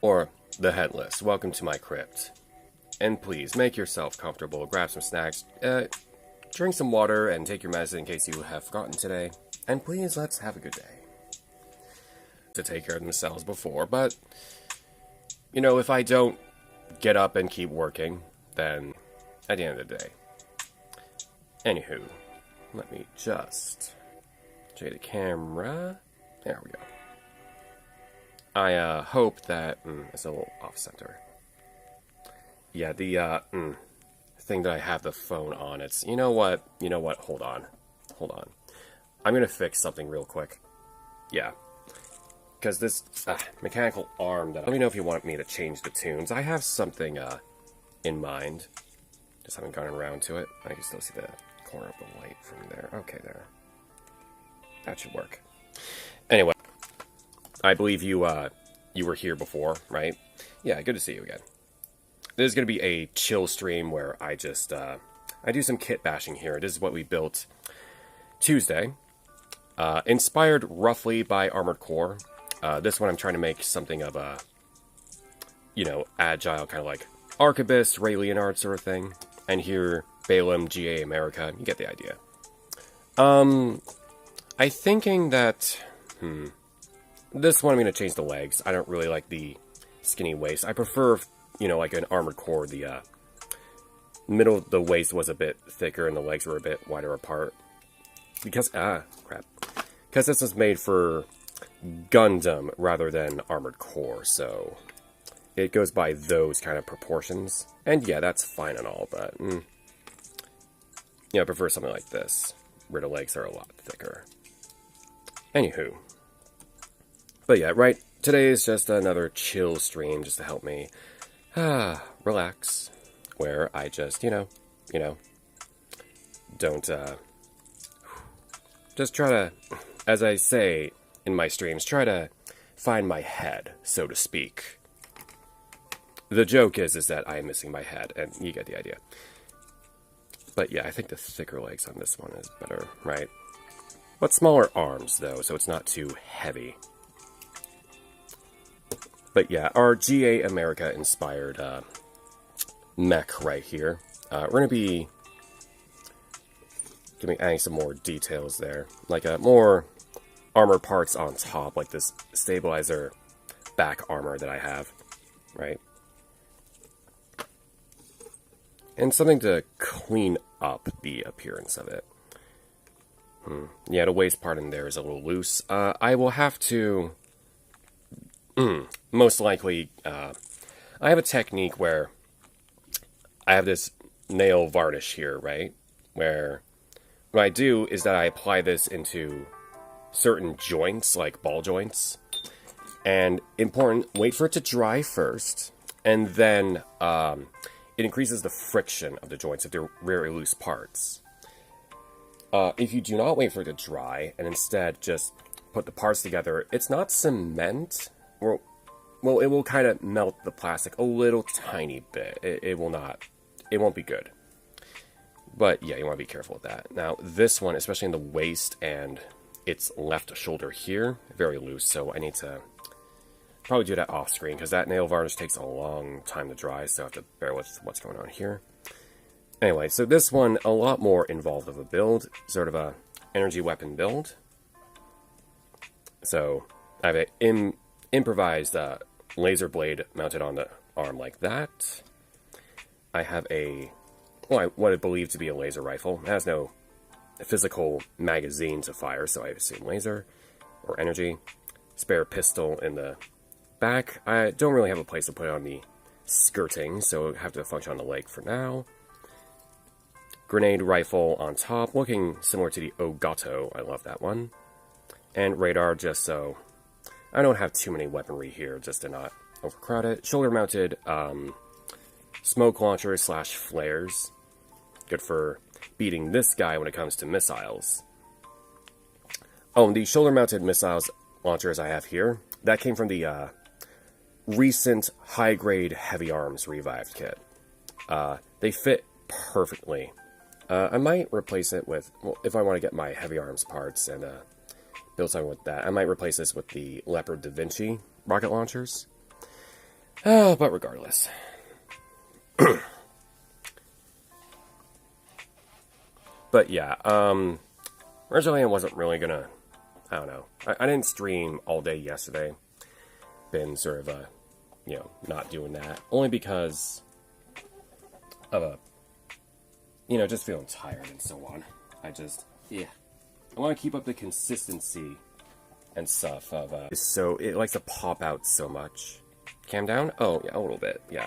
or the headless, welcome to my crypt. And please, make yourself comfortable, grab some snacks, drink some water, and take your medicine in case you have forgotten today. And please, let's have a good day. To take care of themselves before, but, you know, if I don't get up and keep working, then at the end of the day. Anywho, let me just change the camera. There we go. I hope that it's a little off center. Yeah, the thing that I have the phone on, it's, you know what, hold on. I'm gonna fix something real quick. Yeah. Because this mechanical arm that, let me know if you want me to change the tunes. I have something in mind. Just haven't gotten around to it. I can still see the corner of the light from there. Okay, there. That should work. Anyway, I believe you were here before, right? Yeah, good to see you again. This is going to be a chill stream where I just, I do some kit bashing here. This is what we built Tuesday. Inspired roughly by Armored Core. This one I'm trying to make something of a, agile, kind of like Archibus, Ray Leonard sort of thing. And here, Balaam, GA America. You get the idea. I'm thinking that, this one I'm going to change the legs. I don't really like the skinny waist. I prefer, like an Armored Core, the middle of the waist was a bit thicker and the legs were a bit wider apart. Because, Because this was made for Gundam rather than Armored Core, so it goes by those kind of proportions. And yeah, that's fine and all, but, I prefer something like this, where the legs are a lot thicker. Anywho. But yeah, right, today is just another chill stream just to help me relax, where I just, don't, just try to, as I say in my streams, try to find my head, so to speak. The joke is that I am missing my head, and you get the idea. But yeah, I think the thicker legs on this one is better, right? But smaller arms, though, so it's not too heavy. But yeah, our GA America inspired mech right here. We're going to be adding some more details there. Like more armor parts on top, like this stabilizer back armor that I have, right? And something to clean up the appearance of it. Yeah, the waist part in there is a little loose. I will have to... most likely, I have a technique where I have this nail varnish here, right? Where what I do is that I apply this into certain joints, like ball joints. And important, wait for it to dry first. And then it increases the friction of the joints if they're very loose parts. If you do not wait for it to dry, and instead just put the parts together, it's not cement. Well, it will kind of melt the plastic a little tiny bit. It won't be good. But yeah, you want to be careful with that. Now, this one, especially in the waist and its left shoulder here, very loose, so I need to probably do that off screen, because that nail varnish takes a long time to dry, so I have to bear with what's going on here. Anyway, so this one, a lot more involved of a build, sort of a energy weapon build. So, I have an improvised laser blade mounted on the arm like that. I have what I believe to be a laser rifle. It has no physical magazine to fire, so I assume laser or energy. Spare pistol in the back. I don't really have a place to put it on the skirting, so I have to function on the leg for now. Grenade rifle on top, looking similar to the Ogato. I love that one. And radar, just so I don't have too many weaponry here, just to not overcrowd it. Shoulder-mounted smoke launchers / flares. Good for beating this guy when it comes to missiles. Oh, and the shoulder-mounted missiles launchers I have here, that came from the recent high-grade heavy arms revived kit. They fit perfectly. I might replace it with, well, if I want to get my heavy arms parts and build something with that, I might replace this with the Leopard Da Vinci rocket launchers. But regardless. But yeah, originally I wasn't really gonna, I don't know. I didn't stream all day yesterday. Been sort of, not doing that. Only because of just feeling tired and so on. I want to keep up the consistency and stuff of, so it likes to pop out so much. Cam down? Oh, yeah, a little bit, yeah.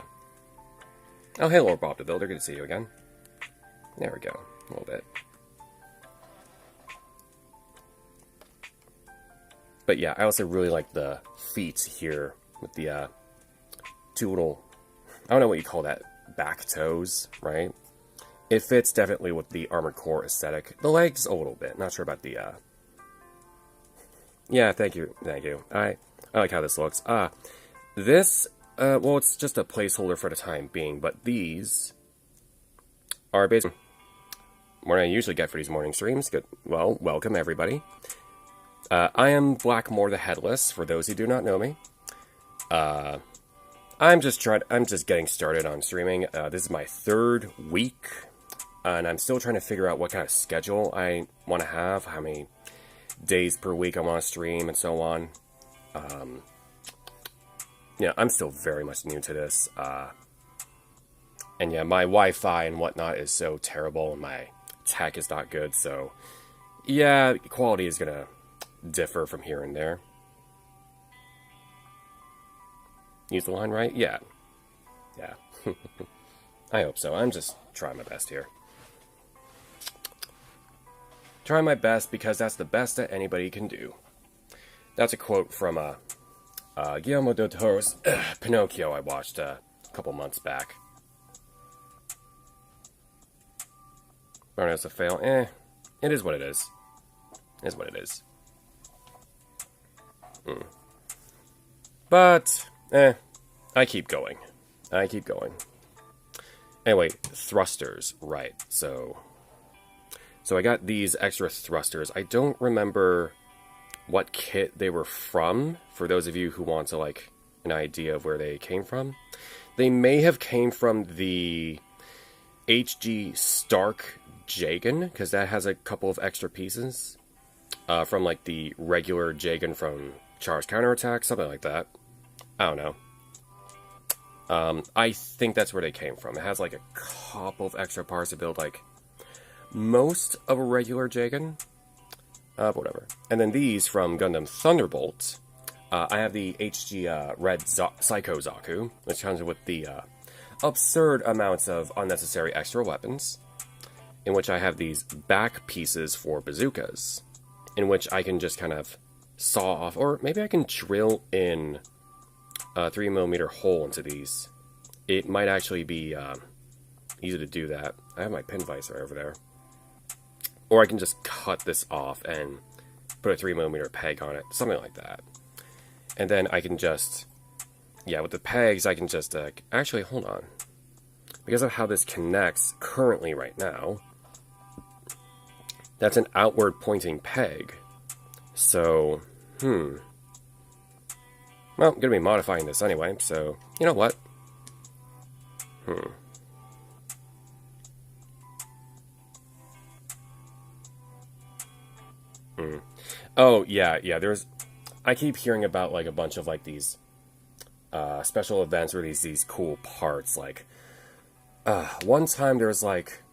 Oh, hey, Lord Bob DeVille, good to see you again. There we go, a little bit. But yeah, I also really like the feet here with the, two little, I don't know what you call that, back toes, right? It fits definitely with the Armored Core aesthetic. The legs, a little bit. Not sure about the, Yeah, thank you. I like how this looks. This, well, it's just a placeholder for the time being, but these are basically what I usually get for these morning streams. Good. Well, welcome, everybody. I am Blackmoore the Headless, for those who do not know me. I'm just getting started on streaming. This is my 3rd week, and I'm still trying to figure out what kind of schedule I want to have, how many days per week I want to stream, and so on. I'm still very much new to this. And yeah, my Wi-Fi and whatnot is so terrible, and my tech is not good, so yeah, quality is gonna differ from here and there. Use the line right? Yeah. I hope so. I'm just trying my best here. Trying my best because that's the best that anybody can do. That's a quote from Guillermo del Toro's Pinocchio I watched a couple months back. Burnout's a fail. It is what it is. It is what it is. But, I keep going. Anyway, thrusters, right. So I got these extra thrusters. I don't remember what kit they were from, for those of you who want to, like, an idea of where they came from. They may have came from the HG Stark Jagan, because that has a couple of extra pieces. From, like, the regular Jagan from Char's Counterattack, something like that. I don't know. I think that's where they came from. It has, like, a couple of extra parts to build, like, most of a regular Jagan. Whatever. And then these from Gundam Thunderbolt. I have the HG Red Psycho Zaku, which comes with the absurd amounts of unnecessary extra weapons, in which I have these back pieces for bazookas, in which I can just kind of saw off, or maybe I can drill in a 3mm hole into these. It might actually be easy to do that. I have my pin vise right over there. Or I can just cut this off and put a 3mm peg on it, something like that. And then I can just, with the pegs, I can just, actually, hold on. Because of how this connects currently right now, that's an outward pointing peg. So, well, I'm going to be modifying this anyway, so, you know what? Oh, yeah, there's... I keep hearing about, like, a bunch of, like, these special events or these cool parts, like... one time there was, like...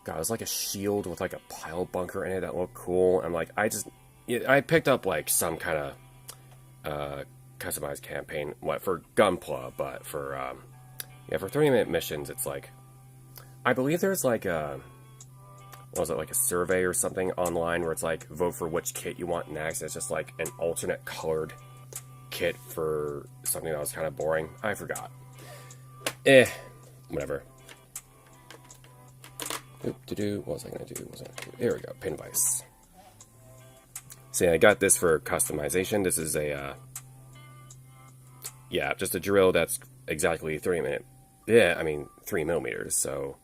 God, it was, like, a shield with, like, a pile bunker in it that looked cool, and, like, I picked up, like, some kind of customized campaign, for Gunpla, but for 30-minute missions, it's, like... I believe there's, like, like a survey or something online where it's like, vote for which kit you want next. It's just like an alternate colored kit for something that was kind of boring. I forgot. Whatever. What was I gonna do? There we go, pin vise. So yeah, I got this for customization. This is a, just a drill that's exactly 3mm. 3mm, so...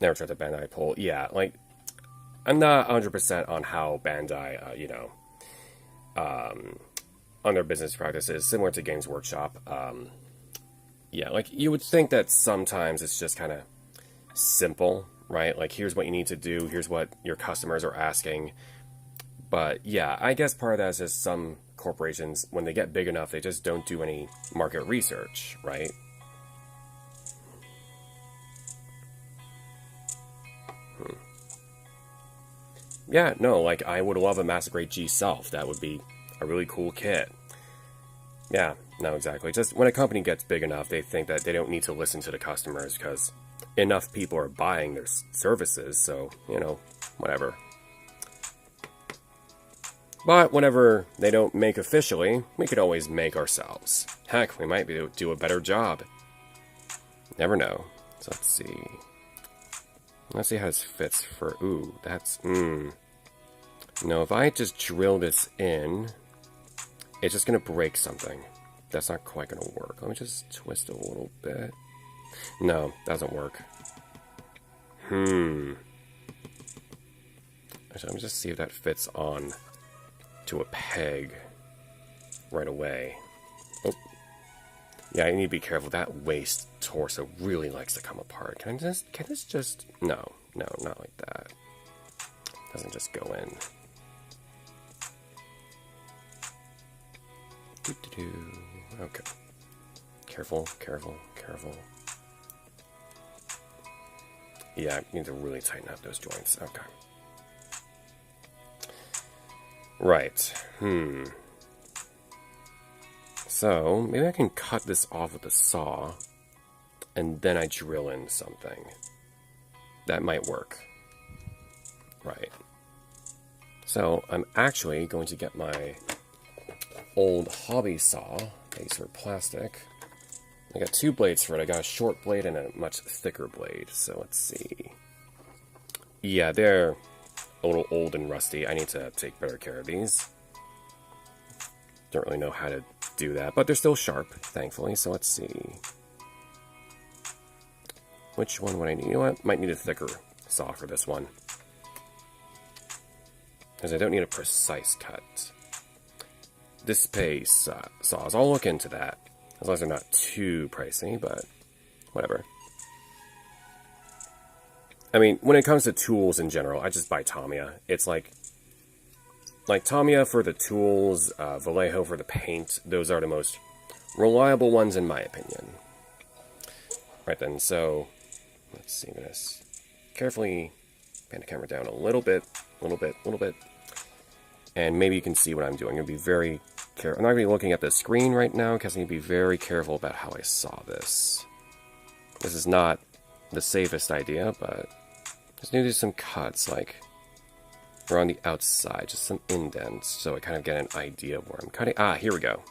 Never tried the Bandai pull. Yeah, like, I'm not 100% on how Bandai, on their business practices, similar to Games Workshop. Yeah, like, you would think that sometimes it's just kind of simple, right? Like, here's what you need to do, here's what your customers are asking. But yeah, I guess part of that is just some corporations, when they get big enough, they just don't do any market research, right? Yeah, no, like, I would love a Master Grade G Self. That would be a really cool kit. Yeah, no, exactly. Just when a company gets big enough, they think that they don't need to listen to the customers because enough people are buying their services, so, you know, whatever. But whenever they don't make officially, we could always make ourselves. Heck, we might be able to do a better job. Never know. So let's see. Let's see how this fits for... Ooh, that's... No, if I just drill this in, it's just going to break something. That's not quite going to work. Let me just twist it a little bit. No, doesn't work. Actually, let me just see if that fits on to a peg right away. Oh. Yeah, I need to be careful. That waist torso really likes to come apart. Can this just... No, not like that. Doesn't just go in. Okay. Careful. Yeah, I need to really tighten up those joints. Okay. Right. So, maybe I can cut this off with a saw, and then I drill in something. That might work. Right. So, I'm actually going to get my old hobby saw. These are plastic. I got 2 blades for it. I got a short blade and a much thicker blade. So, let's see. Yeah, they're a little old and rusty. I need to take better care of these. Don't really know how to do that, but they're still sharp, thankfully. So let's see. Which one would I need? You know what? Might need a thicker saw for this one. Because I don't need a precise cut. This space saws. I'll look into that. As long as they're not too pricey, but whatever. I mean, when it comes to tools in general, I just buy Tamiya. It's like Tamiya for the tools, Vallejo for the paint. Those are the most reliable ones in my opinion. Right then, so let's see this. Carefully pan the camera down a little bit. And maybe you can see what I'm doing. I'll be very careful. I'm not going to be looking at the screen right now because I need to be very careful about how I saw this. This is not the safest idea, but just need to do some cuts, like around the outside, just some indents, so I kind of get an idea of where I'm cutting. Ah, here we go.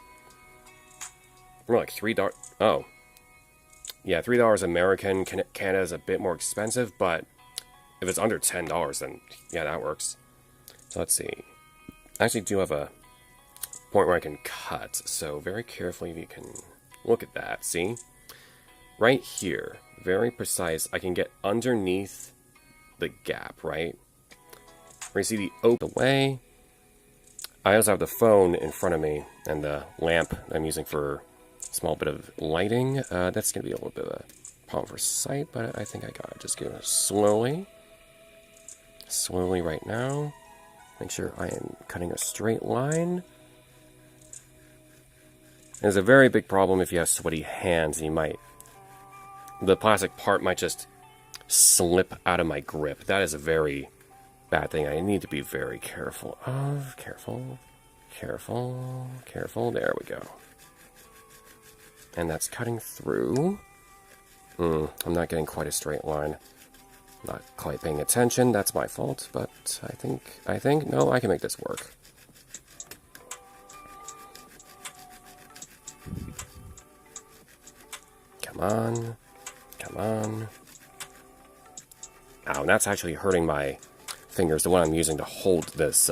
We're like $3. Oh. Yeah, $3 American. Canada is a bit more expensive, but if it's under $10, then yeah, that works. So let's see. I actually do have a point where I can cut, so very carefully if you can look at that, see? Right here, very precise, I can get underneath the gap, right? Where you see the open way. I also have the phone in front of me, and the lamp I'm using for a small bit of lighting. That's going to be a little bit of a problem for sight, but I think I got it. Just go slowly. Slowly right now. Make sure I am cutting a straight line. There's a very big problem if you have sweaty hands. The plastic part might just slip out of my grip. That is a very bad thing I need to be very careful of. Careful. There we go. And that's cutting through. I'm not getting quite a straight line. Not quite paying attention. That's my fault, but I think, no, I can make this work. Come on. Ow, and that's actually hurting my fingers, the one I'm using to hold this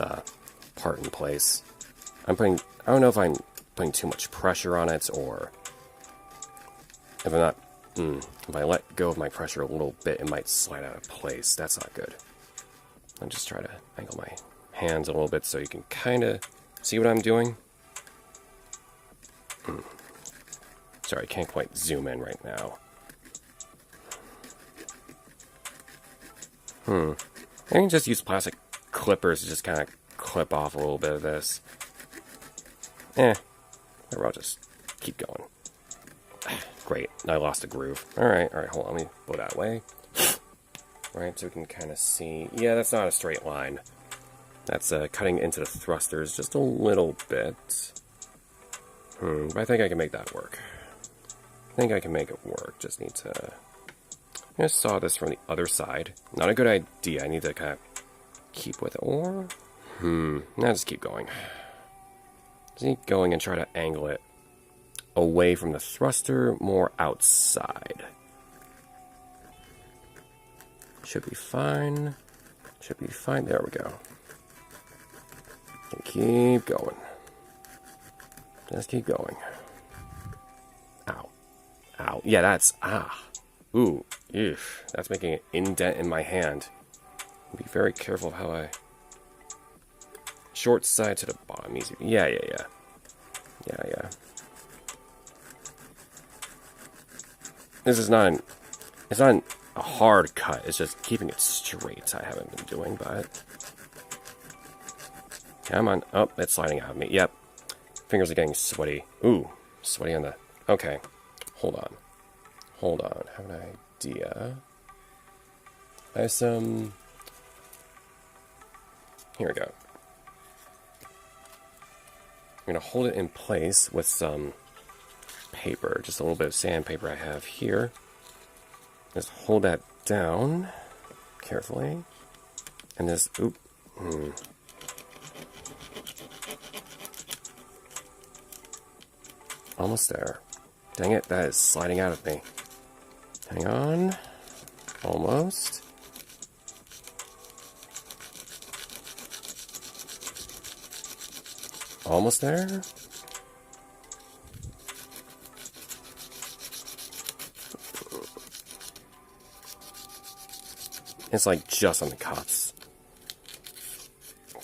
part in place. I don't know if I'm putting too much pressure on it, or if I'm not, if I let go of my pressure a little bit, it might slide out of place. That's not good. I'll just try to angle my hands a little bit so you can kind of see what I'm doing. Sorry, I can't quite zoom in right now. I can just use plastic clippers to just kind of clip off a little bit of this. Or I'll just keep going. Great, I lost the groove. Alright, hold on, let me go that way. Right, so we can kind of see... Yeah, that's not a straight line. That's cutting into the thrusters just a little bit. But I think I can make that work. I think I can make it work. Just need to... I just saw this from the other side. Not a good idea. I need to kind of keep with it. Or... Now just keep going. Just keep going and try to angle it away from the thruster, more outside. Should be fine. Should be fine. There we go. And keep going. Just keep going. Ow. Ow. Yeah, that's... Ooh. Eesh. That's making an indent in my hand. Be very careful how I... Short side to the bottom. Easy. Yeah. This is not... It's not a hard cut. It's just keeping it straight. I haven't been doing, but... Come on. Oh, it's sliding out of me. Yep. Fingers are getting sweaty. Ooh. Sweaty on the... Okay. Hold on. I have an idea. I have some... Here we go. I'm going to hold it in place with some paper. Just a little bit of sandpaper I have here. Just hold that down carefully. And just... Oop. Almost there. Dang it, that is sliding out of me. Hang on. Almost. Almost there. It's like just on the cups.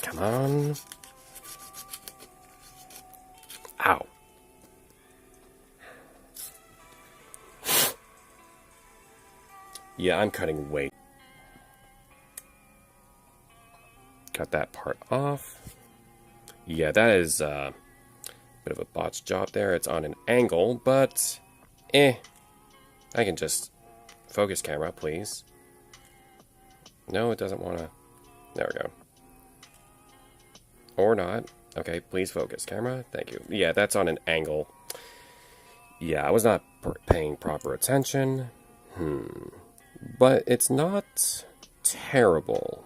Come on. Ow. Yeah, I'm cutting weight. Cut that part off. Yeah, that is a bit of a botched job there. It's on an angle, but I can just focus camera, please. No, it doesn't want to. There we go. Or not. Okay, please focus camera. Thank you. Yeah, that's on an angle. Yeah, I was not paying proper attention. But it's not terrible.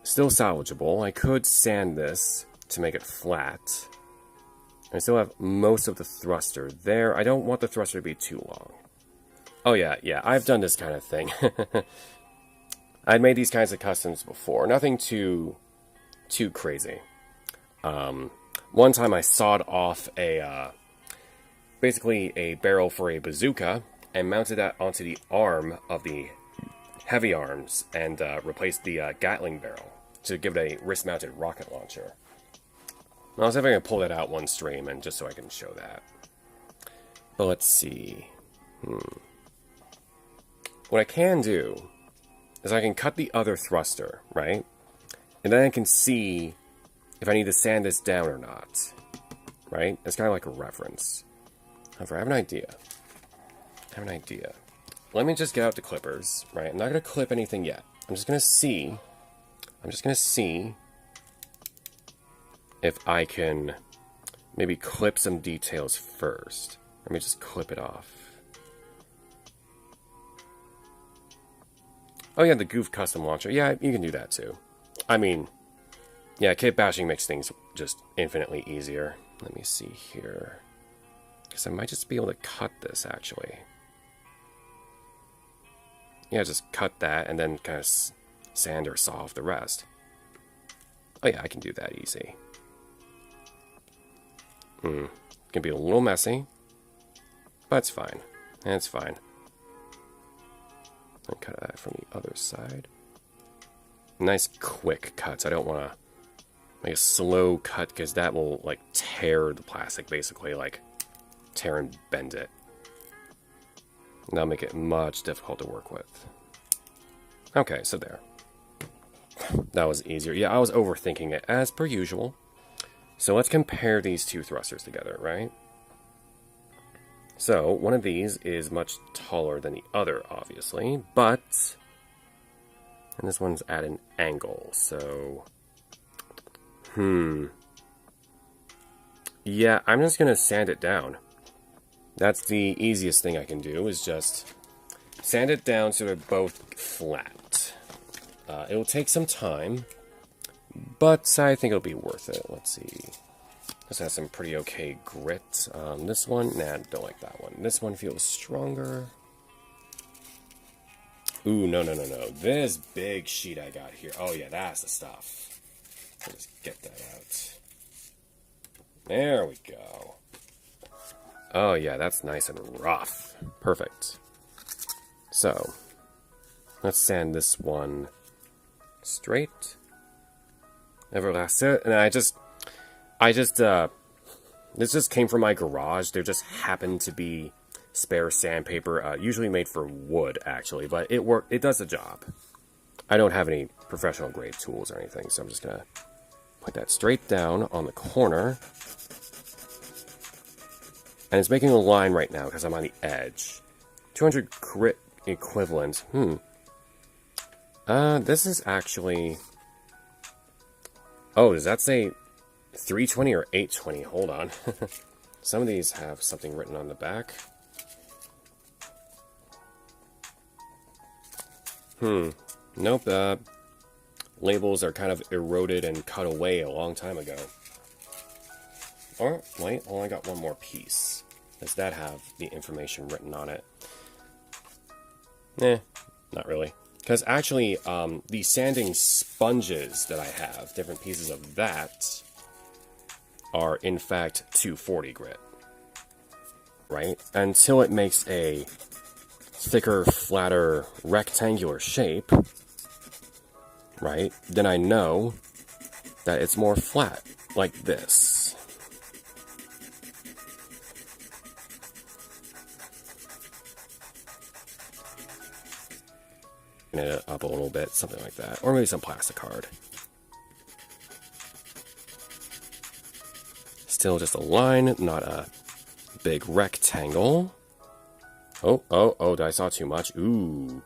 Still salvageable. I could sand this to make it flat. I still have most of the thruster there. I don't want the thruster to be too long. Oh yeah, I've done this kind of thing. I'd made these kinds of customs before. Nothing too crazy. One time I sawed off basically a barrel for a bazooka and mounted that onto the arm of the heavy arms and replaced the Gatling barrel to give it a wrist-mounted rocket launcher. I'll see if I can pull that out one stream and just so I can show that. But let's see. What I can do is I can cut the other thruster, right? And then I can see if I need to sand this down or not. Right? It's kind of like a reference. However, I have an idea. Let me just get out the clippers, right? I'm not going to clip anything yet. I'm just going to see if I can maybe clip some details first. Let me just clip it off. Oh yeah, the Goof Custom Launcher. Yeah, you can do that too. I mean, yeah, Kitbashing makes things just infinitely easier. Let me see here. Because I might just be able to cut this, actually. Yeah, just cut that and then kind of sand or saw off the rest. Oh yeah, I can do that easy. It can be a little messy, but it's fine. It's fine. I'll cut that from the other side. Nice quick cuts. I don't want to like a slow cut, because that will like tear the plastic, basically, like tear and bend it. And that'll make it much difficult to work with. Okay, so there. That was easier. Yeah, I was overthinking it, as per usual. So let's compare these two thrusters together, right? So, one of these is much taller than the other, obviously, but... And this one's at an angle, so... Yeah, I'm just gonna sand it down. That's the easiest thing I can do, is just sand it down so they're both flat. It'll take some time, but I think it'll be worth it. Let's see. This has some pretty okay grit. This one, nah, don't like that one. This one feels stronger. Ooh, no. This big sheet I got here. Oh yeah, that's the stuff. I'll just get that out. There we go. Oh yeah, that's nice and rough. Perfect. So, let's sand this one straight. Everlasting. And this just came from my garage. There just happened to be spare sandpaper, usually made for wood, actually, but it does the job. I don't have any professional grade tools or anything, so I'm just gonna put that straight down on the corner. And it's making a line right now because I'm on the edge. 200 grit equivalent. This is actually... Oh, does that say 320 or 820? Hold on. Some of these have something written on the back. Nope. Labels are kind of eroded and cut away a long time ago. Oh, wait. Oh, I got one more piece. Does that have the information written on it? Not really. Because actually, the sanding sponges that I have, different pieces of that, are in fact 240 grit. Right? Until it makes a thicker, flatter, rectangular shape, right? Then I know that it's more flat, like this. It up a little bit, something like that. Or maybe some plastic card. Still just a line, not a big rectangle. Oh, did I saw too much? Ooh.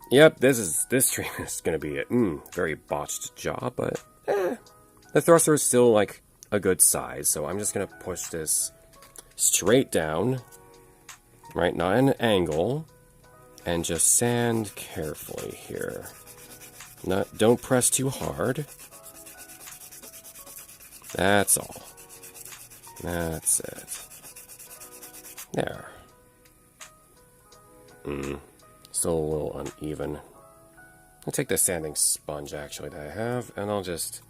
Yep, this stream is going to be a very botched job, but the thruster is still like a good size, so I'm just going to push this straight down, right, not an angle. And just sand carefully here. Don't press too hard. That's all. That's it. There. Still a little uneven. I'll take the sanding sponge, actually, that I have, and I'll just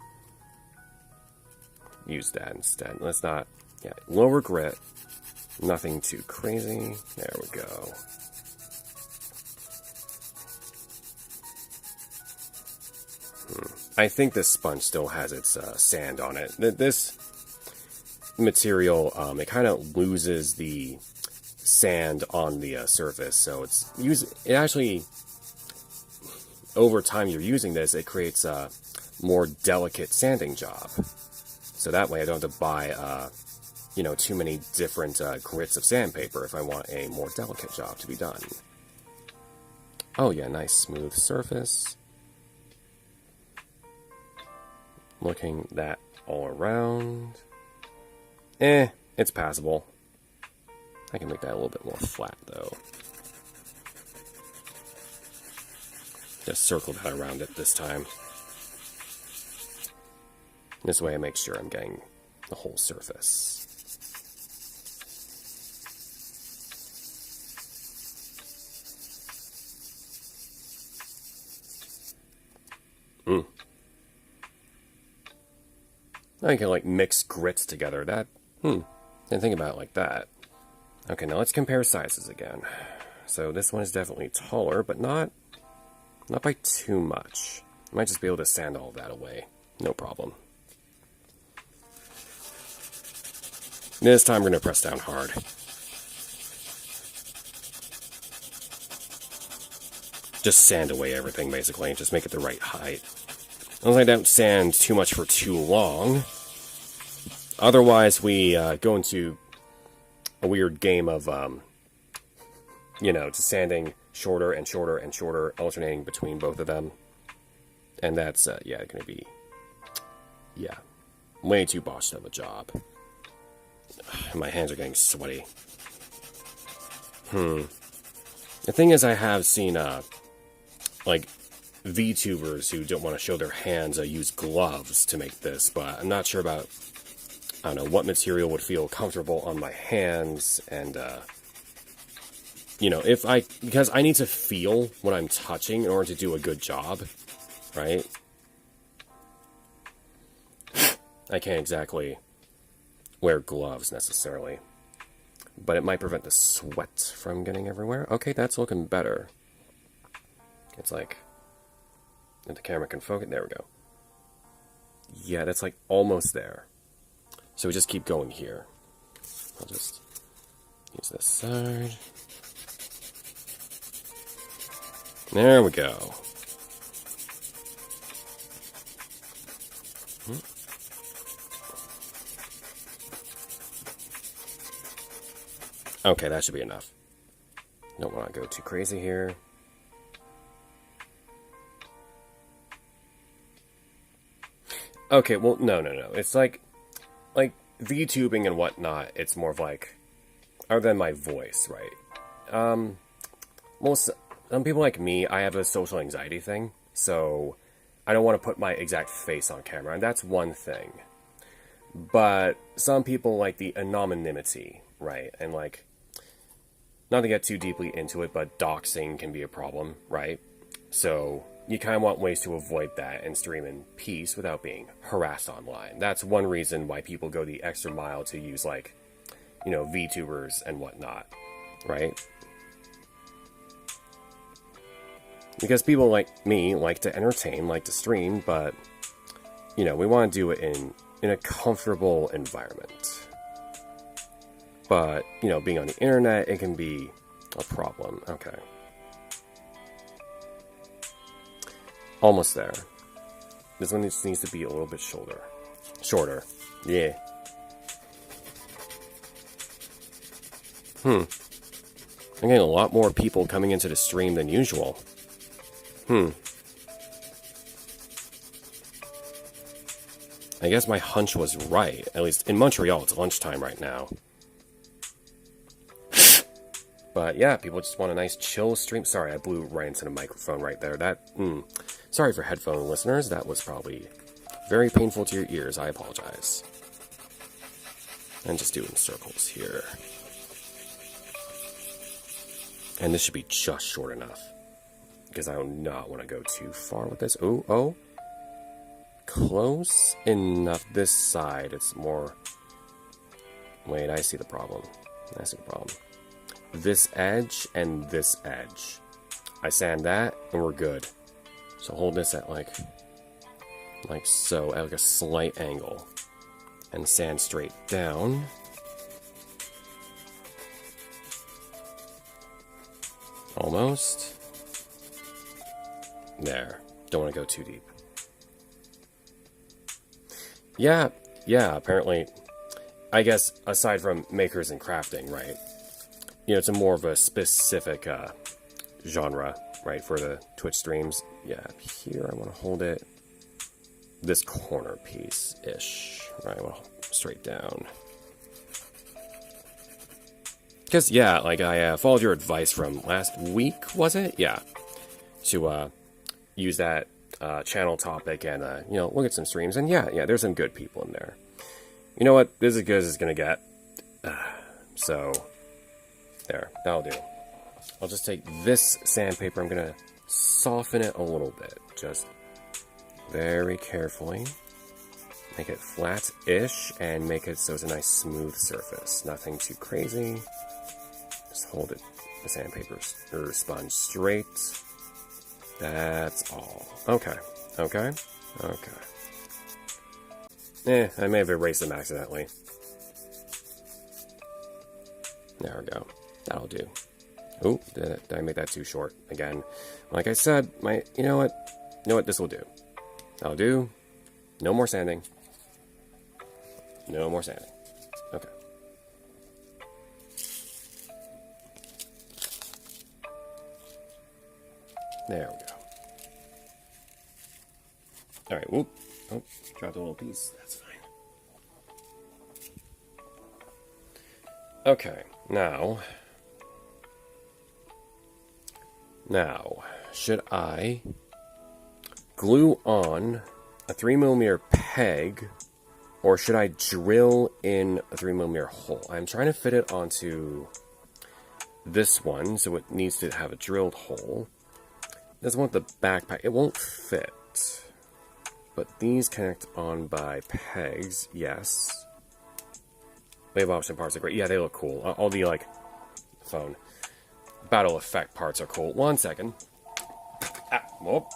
use that instead. Let's not... Yeah, lower grit. Nothing too crazy. There we go. I think this sponge still has its sand on it. This material, it kind of loses the sand on the surface, so it actually, over time you're using this, it creates a more delicate sanding job. So that way I don't have to buy, too many different grits of sandpaper if I want a more delicate job to be done. Oh yeah, nice smooth surface. Looking that all around. It's passable. I can make that a little bit more flat, though. Just circle that around it this time. This way I make sure I'm getting the whole surface. I can, like, mix grits together. Didn't think about it like that. Okay, now let's compare sizes again. So this one is definitely taller, but not by too much. I might just be able to sand all of that away. No problem. This time we're going to press down hard. Just sand away everything, basically, and just make it the right height. As long as I don't sand too much for too long. Otherwise, we go into a weird game of, just sanding shorter and shorter and shorter, alternating between both of them. And that's, going to be, way too botched of a job. My hands are getting sweaty. The thing is, I have seen, VTubers who don't want to show their hands use gloves to make this, but I'm not sure about, what material would feel comfortable on my hands, and, because I need to feel what I'm touching in order to do a good job, right? I can't exactly wear gloves, necessarily, but it might prevent the sweat from getting everywhere. Okay, that's looking better. It's like, if the camera can focus, there we go. Yeah, that's like almost there. So we just keep going here. I'll just use this side. There we go. Okay, that should be enough. Don't want to go too crazy here. Okay, well, no. It's like VTubing and whatnot, it's more of like, other than my voice, right? Some people like me, I have a social anxiety thing, so I don't want to put my exact face on camera, and that's one thing. But some people like the anonymity, right? And like, not to get too deeply into it, but doxing can be a problem, right? So you kind of want ways to avoid that and stream in peace without being harassed online. That's one reason why people go the extra mile to use, like, VTubers and whatnot, right? Because people like me like to entertain, like to stream, but, we want to do it in a comfortable environment. But, being on the internet, it can be a problem. Okay. Almost there. This one just needs to be a little bit shorter. Yeah. I'm getting a lot more people coming into the stream than usual. I guess my hunch was right. At least in Montreal, it's lunchtime right now. But yeah, people just want a nice chill stream. Sorry, I blew right into the microphone right there. Sorry for headphone listeners. That was probably very painful to your ears. I apologize. And just doing circles here. And this should be just short enough. Because I do not want to go too far with this. Oh. Close enough. This side, it's more... Wait, I see the problem. This edge and this edge. I sand that, and we're good. So hold this at like so, at like a slight angle. And sand straight down. Almost. There. Don't want to go too deep. Yeah, apparently, I guess, aside from makers and crafting, right? It's a more of a specific genre, right, for the Twitch streams. Yeah, here I want to hold it this corner piece-ish, right? I want to straight down. Because, yeah, like, I followed your advice from last week, was it? Yeah. To use that channel topic and, look at some streams. And, yeah, there's some good people in there. You know what? This is as good as it's going to get. So... There, that'll do. I'll just take this sandpaper, I'm gonna soften it a little bit, just very carefully. Make it flat-ish, and make it so it's a nice smooth surface. Nothing too crazy. Just hold it, the sandpaper or sponge straight. That's all. Okay. I may have erased them accidentally. There we go. That'll do. Oh, did I make that too short? Again, like I said, you know what? You know what? This will do. That'll do. No more sanding. No more sanding. Okay. There we go. Alright, whoop. Oh, dropped a little piece. That's fine. Okay, now, should I glue on a 3mm peg, or should I drill in a 3mm hole? I'm trying to fit it onto this one, so it needs to have a drilled hole. It doesn't want the backpack. It won't fit. But these connect on by pegs, yes. Wave option parts are great. Yeah, they look cool. All the, like, phone battle effect parts are cool. 1 second. Ah, whoop.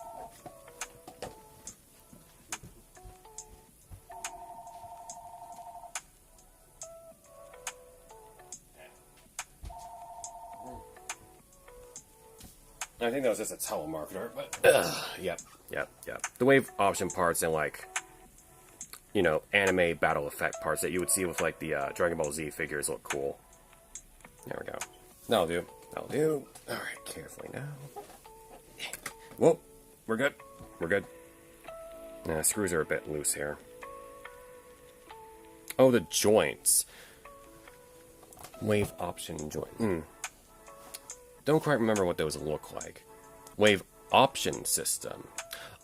I think that was just a telemarketer, but yep. The wave option parts and, like, you know, anime battle effect parts that you would see with, like, the Dragon Ball Z figures look cool. There we go. That'll do. That'll do. Alright, carefully now. Whoa, we're good. We're good. Screws are a bit loose here. Oh, the joints. Wave option joint. Don't quite remember what those look like. Wave option system.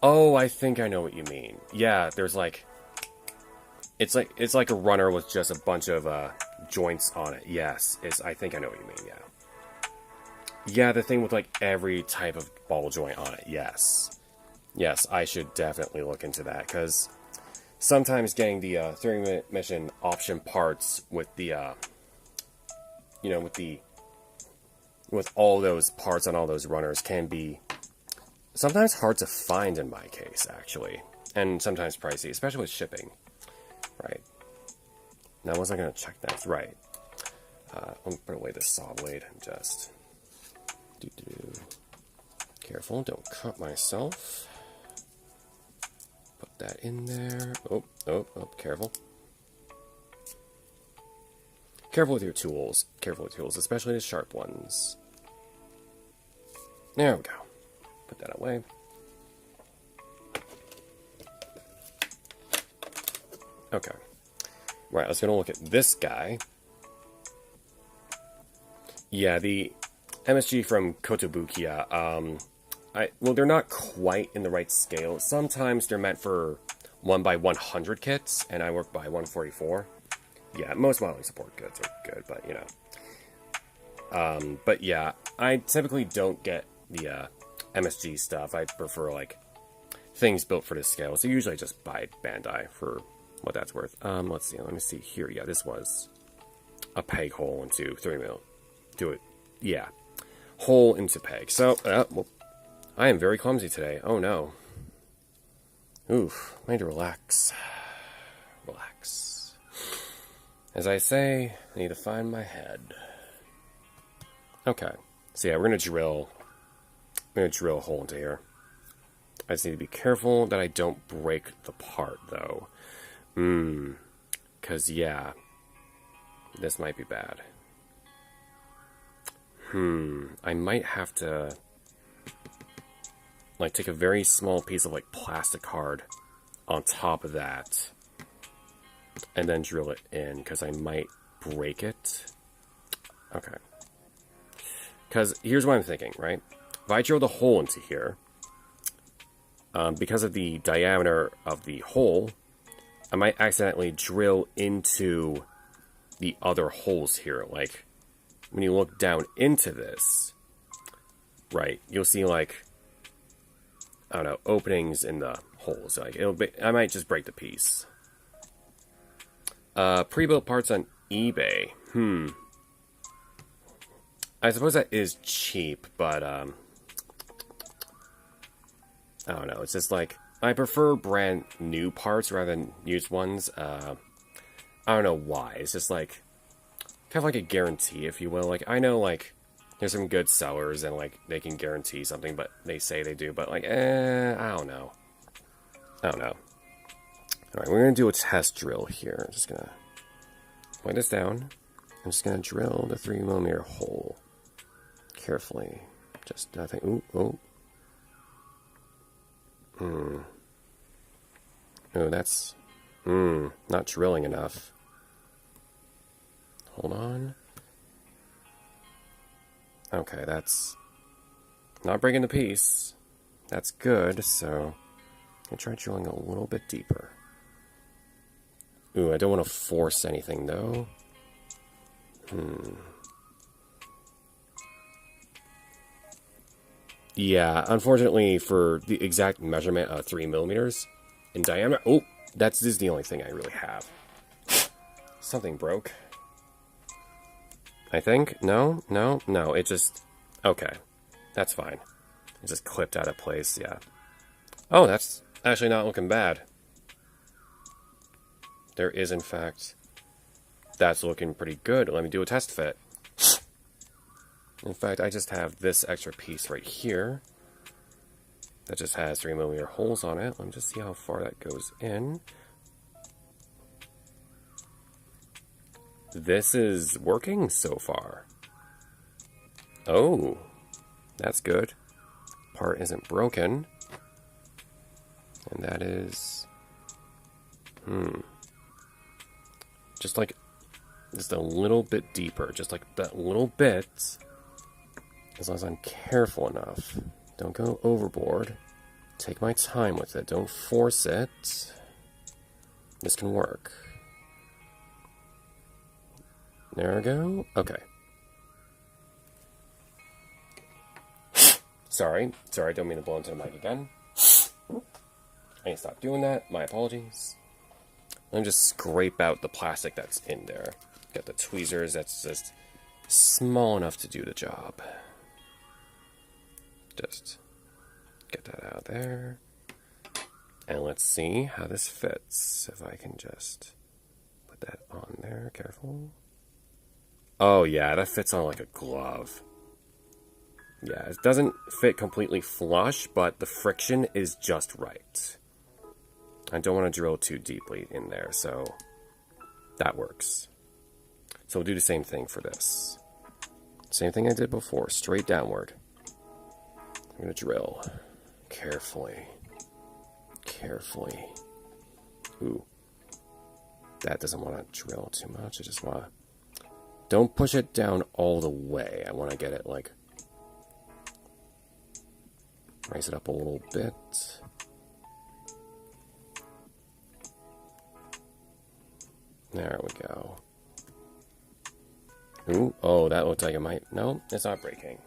Oh, I think I know what you mean. Yeah, there's like... It's like a runner with just a bunch of joints on it. Yes, I think I know what you mean, yeah. Yeah, the thing with like every type of ball joint on it, yes. Yes, I should definitely look into that, because sometimes getting the 3-minute mission option parts with the, you know, with all those parts on all those runners can be sometimes hard to find in my case, actually. And sometimes pricey, especially with shipping. Right. Now, was I going to check that? Right. I'll put away this saw blade and just... Careful, don't cut myself. Put that in there. Oh, careful. Careful with your tools. Careful with tools, especially the sharp ones. There we go. Put that away. Okay. Right, I was going to look at this guy. Yeah, the MSG from Kotobukiya. Well, they're not quite in the right scale. Sometimes they're meant for 1x100 kits, and I work by 144. Yeah, most modeling support kits are good, but, you know. But, yeah, I typically don't get the MSG stuff. I prefer, like, things built for this scale. So usually I just buy Bandai for what that's worth. Let's see. Let me see here. Yeah, this was a peg hole into 3mm. Do it. Yeah. Hole into peg. So, well, I am very clumsy today. Oh, no. Oof. I need to relax. Relax. As I say, I need to find my head. Okay. So, yeah, we're going to drill a hole into here. I just need to be careful that I don't break the part, though. Because, yeah, this might be bad. I might have to, like, take a very small piece of, like, plastic card on top of that and then drill it in, because I might break it. Okay. Because here's what I'm thinking, right? If I drill the hole into here, because of the diameter of the hole, I might accidentally drill into the other holes here. Like, when you look down into this, right, you'll see, like, I don't know, openings in the holes. Like, I might just break the piece. Pre-built parts on eBay. I suppose that is cheap, but, I don't know. It's just like, I prefer brand new parts rather than used ones. I don't know why. It's just like, of like a guarantee, if you will. Like, I know, like, there's some good sellers and, like, they can guarantee something, but they say they do, but, like, I don't know. I don't know. Alright, we're going to do a test drill here. I'm just going to point this down. I'm just going to drill the 3mm hole carefully. Just nothing. Ooh, oh. Oh, that's not drilling enough. Hold on. Okay, that's not breaking the piece. That's good, so I'll try drilling a little bit deeper. Ooh, I don't want to force anything, though. Yeah, unfortunately, for the exact measurement of 3mm in diameter... Oh, this is the only thing I really have. Something broke. I think? No? It just... Okay. That's fine. It just clipped out of place, yeah. Oh, that's actually not looking bad. There is, in fact... That's looking pretty good. Let me do a test fit. In fact, I just have this extra piece right here. That just has 3mm holes on it. Let me just see how far that goes in. This is working so far. Oh, that's good. Part isn't broken. And that is... Just a little bit deeper. Just like that little bit. As long as I'm careful enough. Don't go overboard. Take my time with it. Don't force it. This can work. There we go. Okay. Sorry, don't mean to blow into the mic again. I need to stop doing that. My apologies. Let me just scrape out the plastic that's in there. Got the tweezers, that's just small enough to do the job. Just get that out there. And let's see how this fits. If I can just put that on there, careful. Oh yeah, that fits on like a glove. Yeah, it doesn't fit completely flush, but the friction is just right. I don't want to drill too deeply in there, so that works. So we'll do the same thing for this. Same thing I did before, straight downward. I'm going to drill carefully. Carefully. Ooh. That doesn't want to drill too much. I just want to... Don't push it down all the way. I want to get it, like... Raise it up a little bit. There we go. Ooh, oh, that looks like it might... No, it's not breaking.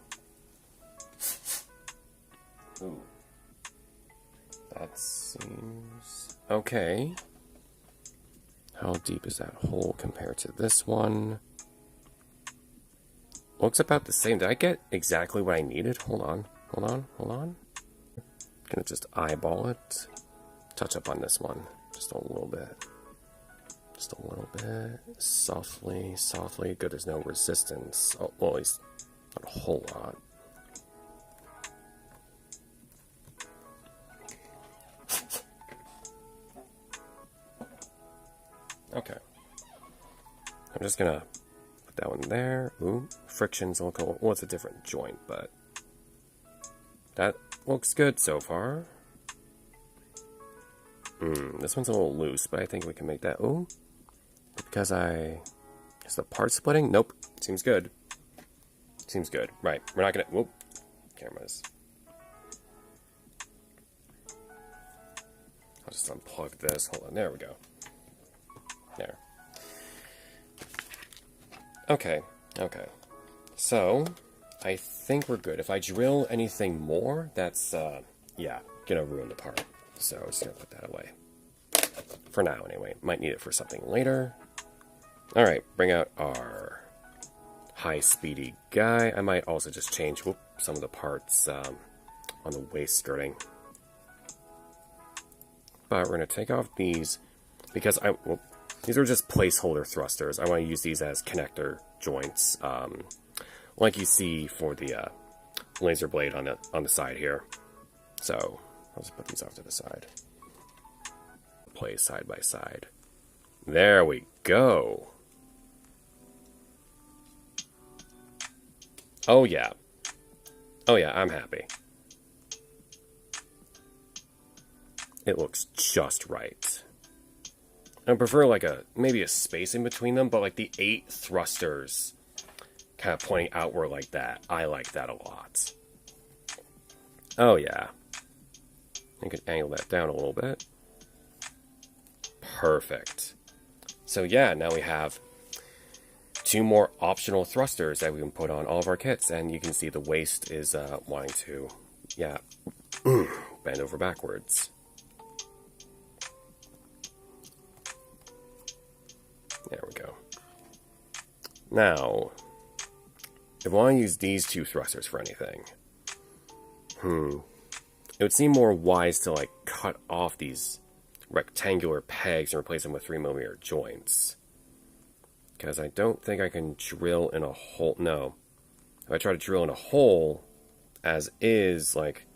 Ooh. That seems... Okay. How deep is that hole compared to this one? Looks about the same. Did I get exactly what I needed? Hold on. Gonna just eyeball it. Touch up on this one. Just a little bit. Just a little bit. Softly. Good, there's no resistance. Oh, well, at least not a whole lot. Okay. I'm just gonna put that one there. Ooh, friction's a little... Well, it's a different joint, but... That looks good so far. This one's a little loose, but I think we can make that... Ooh. Because Is the part splitting? Nope. Seems good. Seems good. Right. We're not gonna... Whoop. Cameras. I'll just unplug this. Hold on. There we go. There. Okay. So, I think we're good. If I drill anything more, that's, yeah, gonna ruin the part. So, I'm just gonna put that away. For now, anyway. Might need it for something later. Alright, bring out our high-speedy guy. I might also just change some of the parts on the waist skirting. But we're gonna take off these, because these are just placeholder thrusters. I want to use these as connector joints, like you see for the laser blade on the side here. So I'll just put these off to the side. Play side by side. There we go. Oh yeah. Oh yeah, I'm happy. It looks just right. I prefer like maybe a space in between them, but like the 8 thrusters kind of pointing outward like that. I like that a lot. Oh yeah. I can angle that down a little bit. Perfect. So yeah, now we have 2 more optional thrusters that we can put on all of our kits, and you can see the waist is wanting to, yeah, bend over backwards. There we go. Now, if I want to use these 2 thrusters for anything, it would seem more wise to like cut off these rectangular pegs and replace them with 3mm joints. Because I don't think I can drill in a hole. No. If I try to drill in a hole, as is, like,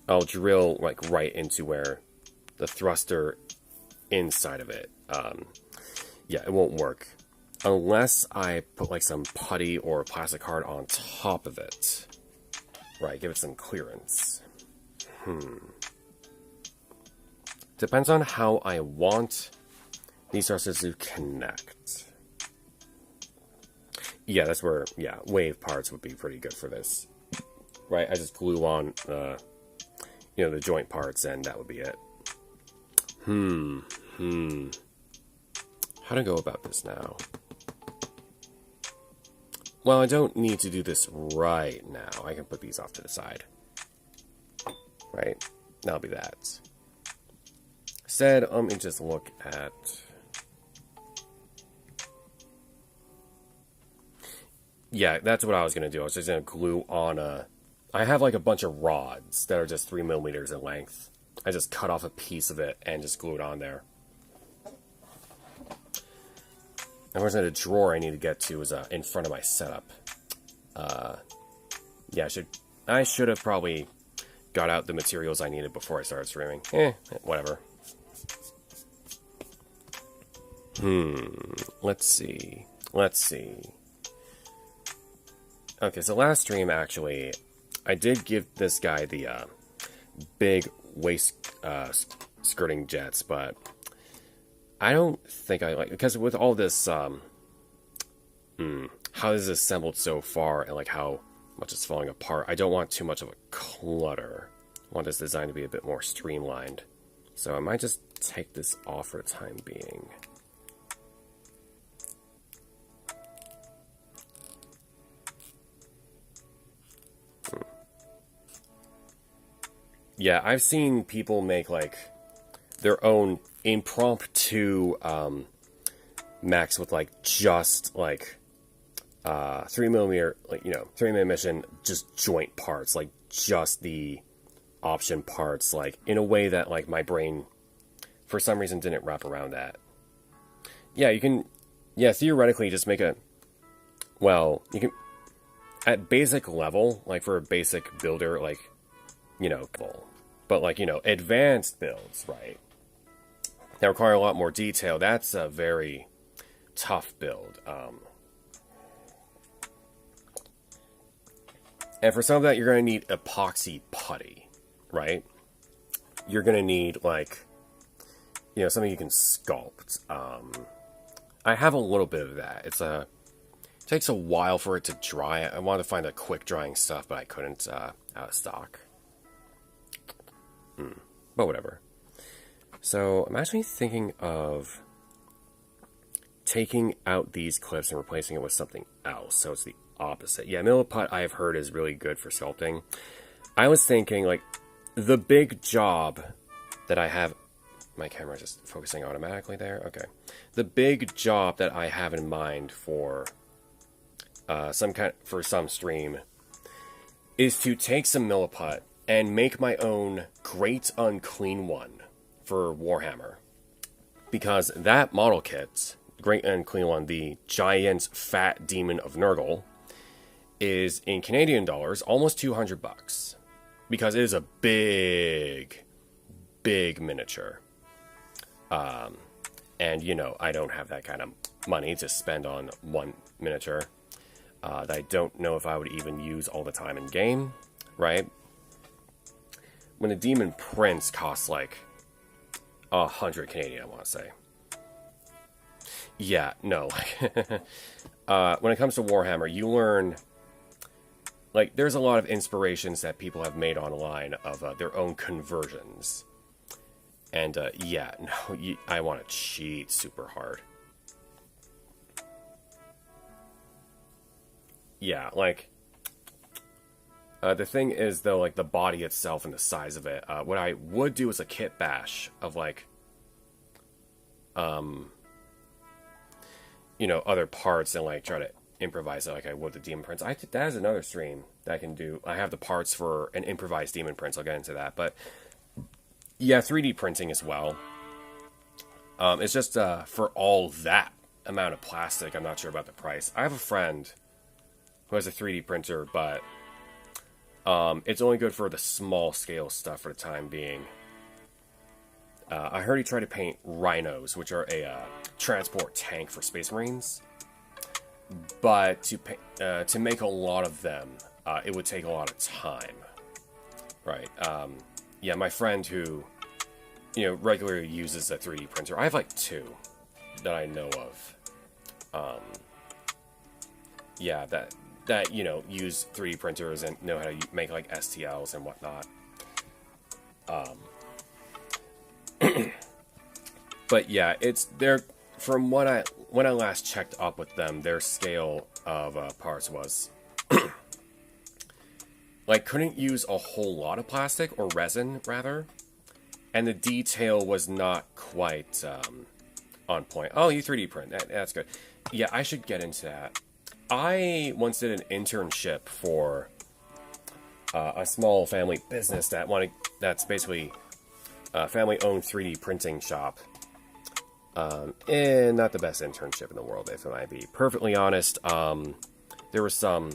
I'll drill, like, right into where the thruster inside of it. Yeah, it won't work. Unless I put, like, some putty or plastic card on top of it. Right, give it some clearance. Depends on how I want these thrusters to connect. Yeah, that's where, yeah, wave parts would be pretty good for this. Right, I just glue on, you know, the joint parts, and that would be it. How to go about this now? Well, I don't need to do this right now. I can put these off to the side. Right? That'll be that. Instead, let me just look at... Yeah, that's what I was going to do. I was just going to glue on a... I have like a bunch of rods that are just 3mm in length. I just cut off a piece of it and just glue it on there. Of course, the drawer I need to get to is in front of my setup. Yeah, I should have probably got out the materials I needed before I started streaming. Whatever. Let's see. Okay, so last stream, actually, I did give this guy the big waist skirting jets, but I don't think I like, because with all this, how this is assembled so far and like how much it's falling apart, I don't want too much of a clutter. I want this design to be a bit more streamlined. So I might just take this off for the time being. Yeah, I've seen people make like their own impromptu mechs with like just like 3mm, like, you know, 3mm mission, just joint parts, like just the option parts, like in a way that like my brain for some reason didn't wrap around that. Yeah, you can, yeah, theoretically just make a, well, you can at basic level, like for a basic builder, like, you know, but like, you know, advanced builds, right, that require a lot more detail, that's a very tough build. And for some of that, you're going to need epoxy putty, right? You're going to need, like, you know, something you can sculpt. I have a little bit of that. It takes a while for it to dry. I wanted to find a quick drying stuff, but I couldn't, out of stock. But whatever. So I'm actually thinking of taking out these clips and replacing it with something else. So it's the opposite. Yeah, milliput I've heard is really good for sculpting. I was thinking, like, the big job that I have... My camera just focusing automatically there? Okay. The big job that I have in mind for some stream is to take some milliput and make my own Great Unclean One for Warhammer. Because that model kit, Great and Cleland, the giant fat demon of Nurgle, is in Canadian dollars almost $200 because it is a big miniature. And you know, I don't have that kind of money to spend on one miniature that I don't know if I would even use all the time in game, right? When a demon prince costs like 100 Canadian, I want to say. Yeah, no. When it comes to Warhammer, you learn, like, there's a lot of inspirations that people have made online of their own conversions. And, yeah, no, I want to cheat super hard. Yeah, like, the thing is, though, like, the body itself and the size of it, what I would do is a kit bash of, like, you know, other parts and, like, try to improvise it like I would the Demon Prince. That is another stream that I can do. I have the parts for an improvised Demon Prince. I'll get into that. But, yeah, 3D printing as well. It's just, for all that amount of plastic, I'm not sure about the price. I have a friend who has a 3D printer, but it's only good for the small scale stuff for the time being. I heard he tried to paint rhinos, which are a transport tank for Space Marines. But to make a lot of them, it would take a lot of time. Right. Yeah, my friend who, you know, regularly uses a 3D printer. I have like 2 that I know of. Yeah, that, you know, use 3D printers and know how to make, like, STLs and whatnot. But, yeah, from when I last checked up with them, their scale of parts was, like, couldn't use a whole lot of plastic, or resin, rather, and the detail was not quite on point. Oh, you 3D print, that's good. Yeah, I should get into that. I once did an internship for a small family business that's basically a family-owned 3D printing shop. And not the best internship in the world, if I might be perfectly honest. There were some,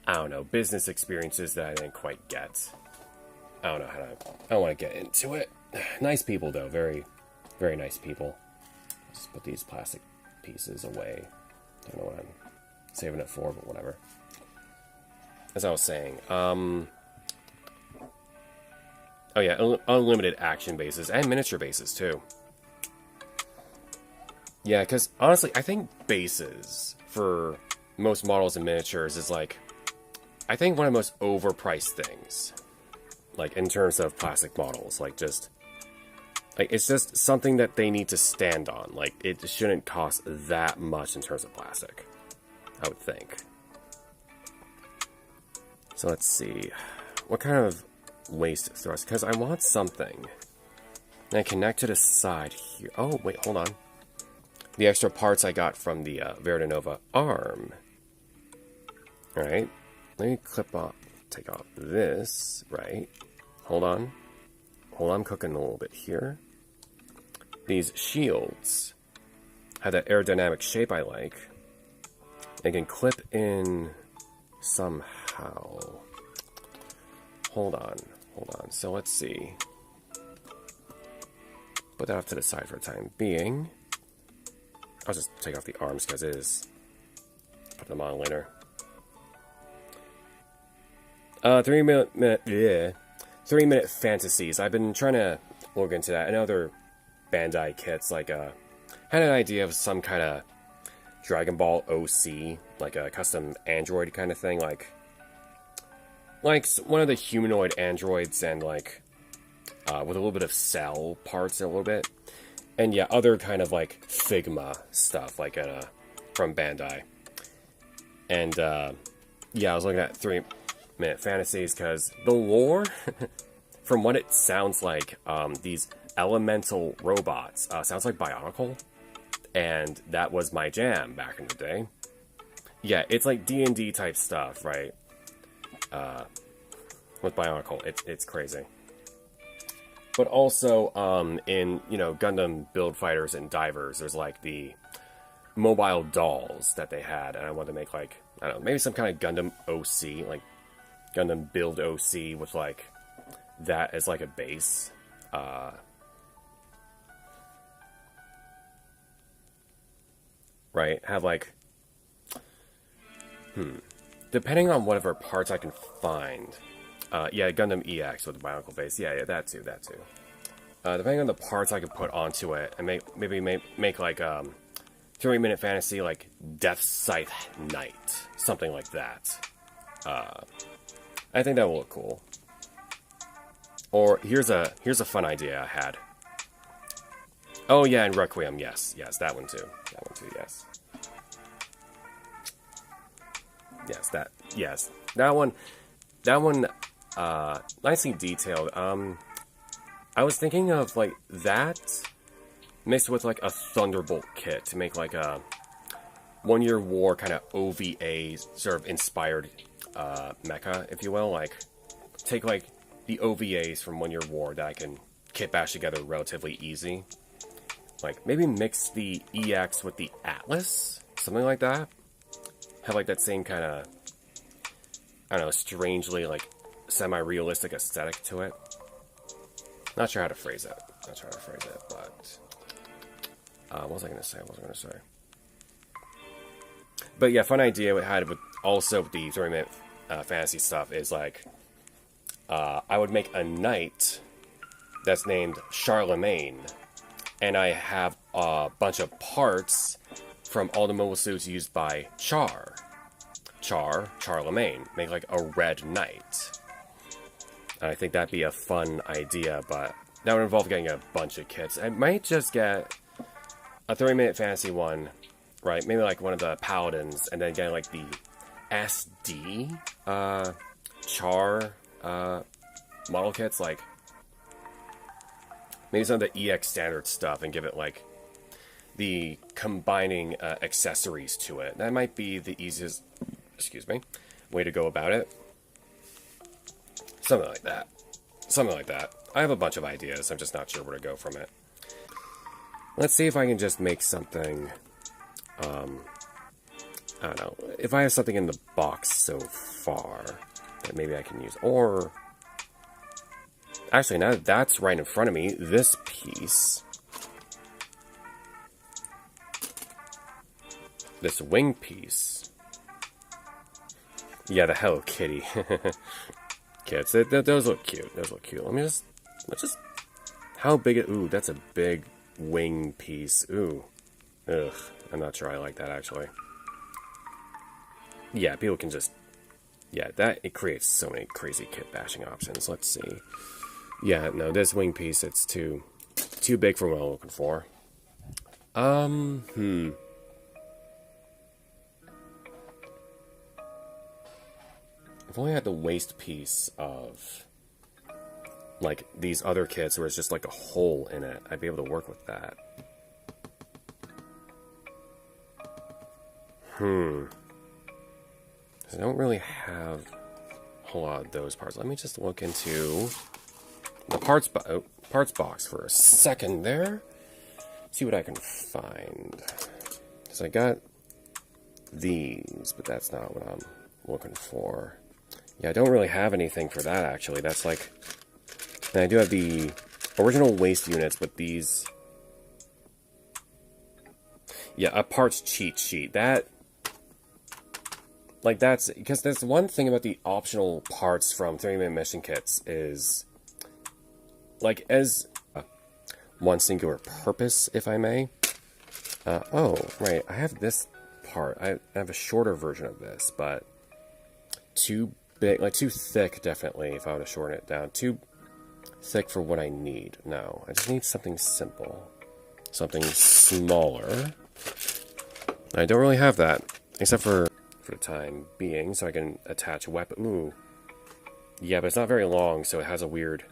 I don't know, business experiences that I didn't quite get. I don't want to get into it. Nice people, though. Very, very nice people. Just put these plastic pieces away. Don't know what I'm saving it for, but whatever. As I was saying, oh yeah, unlimited action bases and miniature bases too. Yeah, because honestly, I think bases for most models and miniatures is like, I think one of the most overpriced things, like in terms of plastic models, like just, like it's just something that they need to stand on. Like it shouldn't cost that much in terms of plastic, I would think. So let's see, what kind of waist thrust? Because I want something. And I connect to the side here. Oh wait, hold on. The extra parts I got from the Verdanova arm. Alright. Let me take off this, right? Hold on. I'm cooking a little bit here. These shields have that aerodynamic shape I like. They can clip in somehow. Hold on. So let's see. Put that off to the side for the time being. I'll just take off the arms because it is. Put them on later. 3-minute fantasies. I've been trying to look into that. And other Bandai kits, like, had an idea of some kind of Dragon Ball OC, like a custom android kind of thing, like one of the humanoid androids and, like, with a little bit of cell parts a little bit. And yeah, other kind of, like, Figma stuff, like, from Bandai. And, yeah, I was looking at 3-minute fantasies, because the lore, from what it sounds like, these elemental robots, sounds like Bionicle, and that was my jam back in the day. Yeah, it's like D&D type stuff, right? With Bionicle, it's crazy. But also, in, you know, Gundam Build Fighters and Divers, there's like the mobile dolls that they had, and I wanted to make like, I don't know, maybe some kind of Gundam OC, like Gundam Build OC with like that as like a base. Right? Have like, depending on whatever parts I can find. Yeah, Gundam EX with the bionicle face. Yeah, that too. Depending on the parts I can put onto it, and maybe make like 3-minute fantasy like Death Scythe Knight, something like that. I think that will look cool. Or here's a fun idea I had. Oh yeah, and Requiem, yes, that one too. Yes. That one, nicely detailed. I was thinking of like that mixed with like a Thunderbolt kit to make like a 1 Year War kind of OVA sort of inspired mecha, if you will. Like take like the OVAs from 1 Year War that I can kit bash together relatively easy. Like maybe mix the EX with the Atlas, something like that. Have like that same kind of, I don't know, strangely like semi-realistic aesthetic to it. Not sure how to phrase it. But what was I gonna say? But yeah, fun idea we had with also with the 3-minute fantasy stuff is like I would make a knight that's named Charlemagne, and I have a bunch of parts from all the mobile suits used by Charlemagne. Make like a red knight. And I think that'd be a fun idea, but that would involve getting a bunch of kits. I might just get a 3-minute fantasy one, right? Maybe like one of the paladins, and then getting like the SD Char model kits, like maybe some of the EX standard stuff, and give it like the combining accessories to it. That might be the easiest, way to go about it. Something like that. I have a bunch of ideas. I'm just not sure where to go from it. Let's see if I can just make something. I don't know. If I have something in the box so far that maybe I can use, or actually, now that that's right in front of me, this piece. This wing piece. Yeah, the Hello Kitty. Kits. Those look cute. Let's just... How big it... Ooh, that's a big wing piece. Ooh. Ugh. I'm not sure I like that, actually. Yeah, people can just... Yeah, it creates so many crazy kit bashing options. Let's see. Yeah, no, this wing piece, it's too big for what I'm looking for. If only I had the waist piece of like these other kits where it's just like a hole in it, I'd be able to work with that. I don't really have a whole lot of those parts. Let me just look into the parts box for a second there. See what I can find. Because I got these, but that's not what I'm looking for. Yeah, I don't really have anything for that, actually. That's like... And I do have the original waist units, but these... Yeah, a parts cheat sheet. That... Like, that's... Because there's one thing about the optional parts from 3-minute mission kits is... Like, as one singular purpose, if I may. Oh, right. I have this part. I have a shorter version of this, but... Too big, like too thick, definitely, if I were to shorten it down. Too thick for what I need. No, I just need something simple. Something smaller. I don't really have that, except for the time being, so I can attach a weapon. Ooh. Yeah, but it's not very long, so it has a weird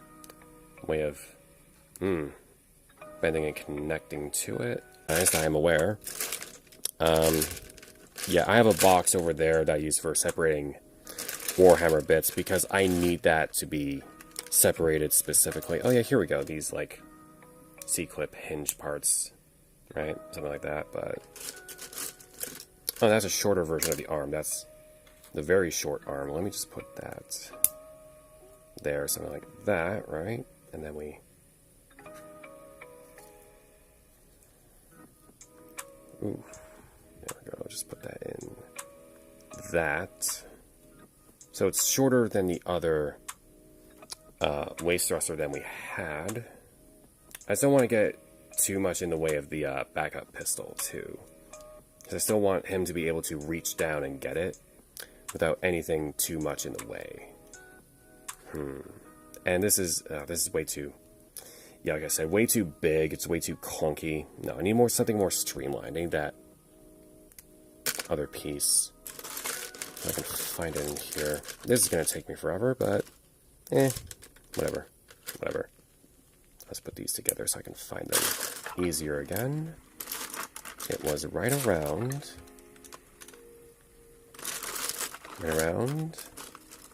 way of bending and connecting to it. As I am aware. Yeah, I have a box over there that I use for separating Warhammer bits, because I need that to be separated specifically. Oh yeah, here we go. These, like, C-clip hinge parts, right? Something like that, but... Oh, that's a shorter version of the arm. That's the very short arm. Let me just put that there, something like that, right? And then we... Ooh, there we go. Just put that in that. So it's shorter than the other waist thruster than we had. I still want to get too much in the way of the backup pistol, too. Because I still want him to be able to reach down and get it without anything too much in the way. And this is way too... Yeah, like I said, way too big. It's way too clunky. No, I need something more streamlined. I need that other piece. I can find it in here. This is going to take me forever, but whatever. Let's put these together so I can find them easier again. It was right around,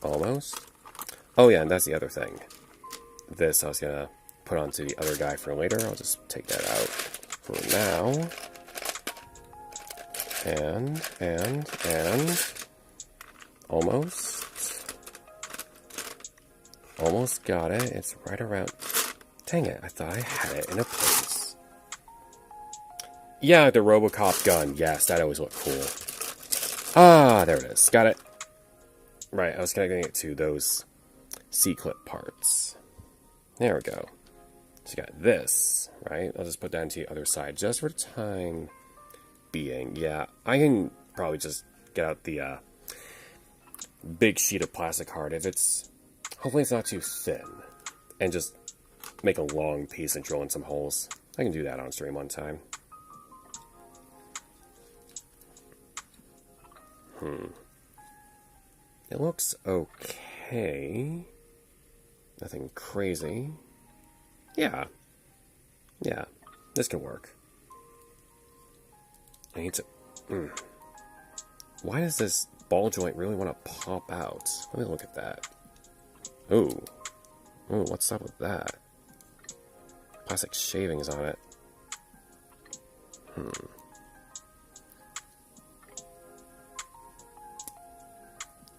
almost. Oh yeah, and that's the other thing. This I was going to put onto the other guy for later. I'll just take that out for now. And almost got it. It's right around. Dang it, I thought I had it in a place. Yeah, the Robocop gun. Yes, that always looked cool. Ah, there it is. Got it. Right, I was connecting it to those C-clip parts. There we go. So you got this, right? I'll just put that into the other side just for the time being. Yeah, I can probably just get out the big sheet of plastic card if it's... Hopefully it's not too thin. And just make a long piece and drill in some holes. I can do that on stream one time. It looks okay. Nothing crazy. Yeah, this can work. I need to... Why does this ball joint really want to pop out? Let me look at that. Ooh, what's up with that? Plastic shavings on it.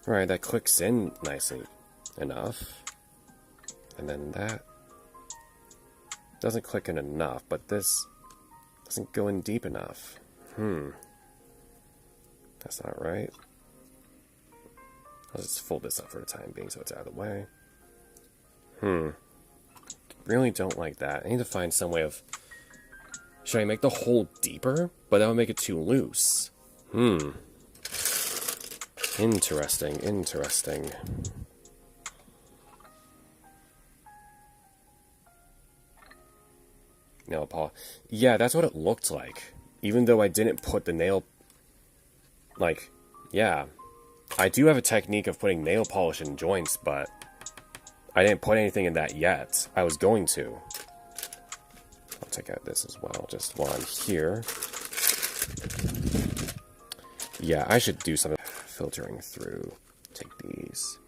Alright, that clicks in nicely enough. And then that doesn't click in enough, but this doesn't go in deep enough. That's not right. I'll just fold this up for the time being so it's out of the way. Really don't like that. I need to find some way of... Should I make the hole deeper? But that would make it too loose. Interesting. Nail polish. Yeah, that's what it looked like. Even though I didn't put the nail... Like, yeah. I do have a technique of putting nail polish in joints, but I didn't put anything in that yet. I was going to. I'll take out this as well, just while I'm here. Yeah, I should do some filtering through. Take these.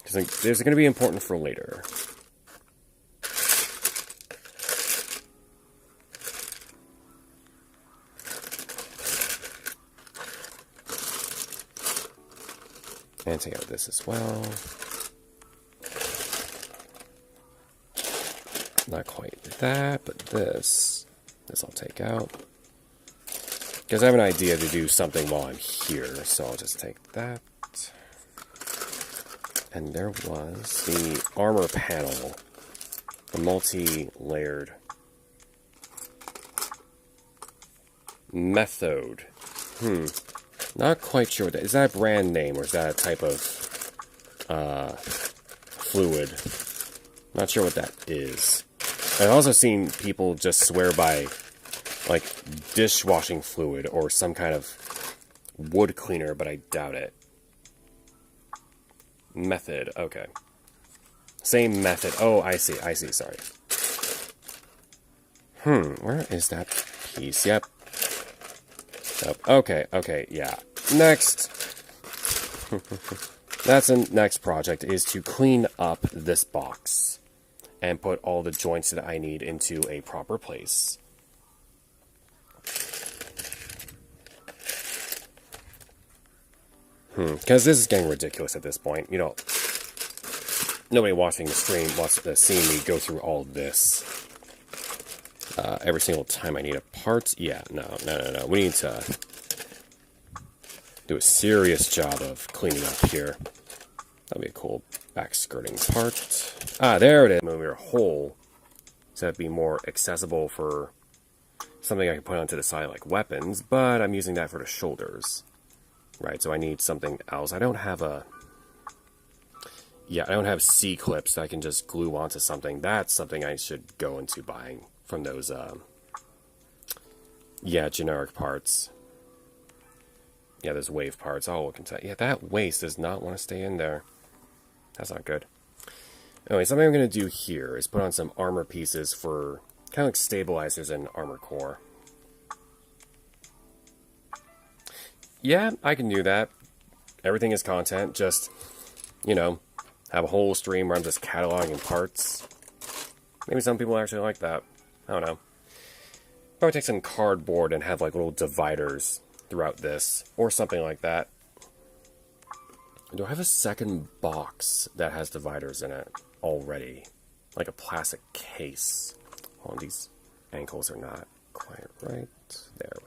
Because there's going to be important for later. And take out this as well. Not quite that, but this I'll take out. Because I have an idea to do something while I'm here, so I'll just take that. And there was the armor panel. The multi-layered method. Not quite sure what that is. Is that a brand name or is that a type of fluid? Not sure what that is. I've also seen people just swear by like dishwashing fluid or some kind of wood cleaner, but I doubt it. Method, okay. Same method. Oh, I see, sorry. Where is that piece? Yep. Okay, yeah. Next. That's the next project, is to clean up this box and put all the joints that I need into a proper place. Because this is getting ridiculous at this point. You know, nobody watching the stream wants to see me go through all this. Every single time I need a part. Yeah, no. We need to do a serious job of cleaning up here. That'll be a cool back skirting part. Ah, there it is. Move your hole so that'd be more accessible for something I can put onto the side like weapons, but I'm using that for the shoulders. Right, so I need something else. I don't have C-clips that I can just glue onto something. That's something I should go into buying from those, generic parts. Yeah, those wave parts. I'll look into that. Yeah, that waste does not want to stay in there. That's not good. Anyway, something I'm going to do here is put on some armor pieces for kind of like stabilizers and armor core. Yeah, I can do that. Everything is content. Just, you know, have a whole stream where I'm just cataloging parts. Maybe some people actually like that. I don't know. Probably take some cardboard and have like little dividers throughout this. Or something like that. Do I have a second box that has dividers in it already? Like a plastic case. Hold on, these ankles are not quite right. There we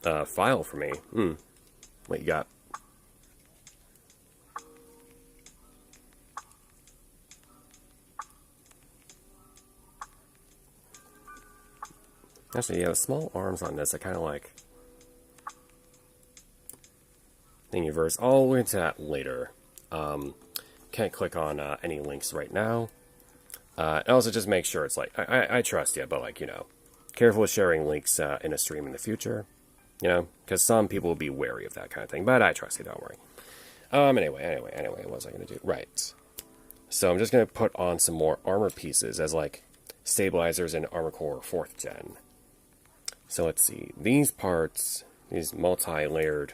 go. File for me. What you got? Actually, yeah, the small arms on this, I kind of like. Thingiverse. I'll look into that later. Can't click on any links right now. And also just make sure it's like, I trust you, but like, you know, careful with sharing links in a stream in the future. You know, because some people will be wary of that kind of thing, but I trust you, don't worry. Anyway, what was I going to do? Right. So I'm just going to put on some more armor pieces as like stabilizers and armor core 4th gen. So let's see. These parts, these multi-layered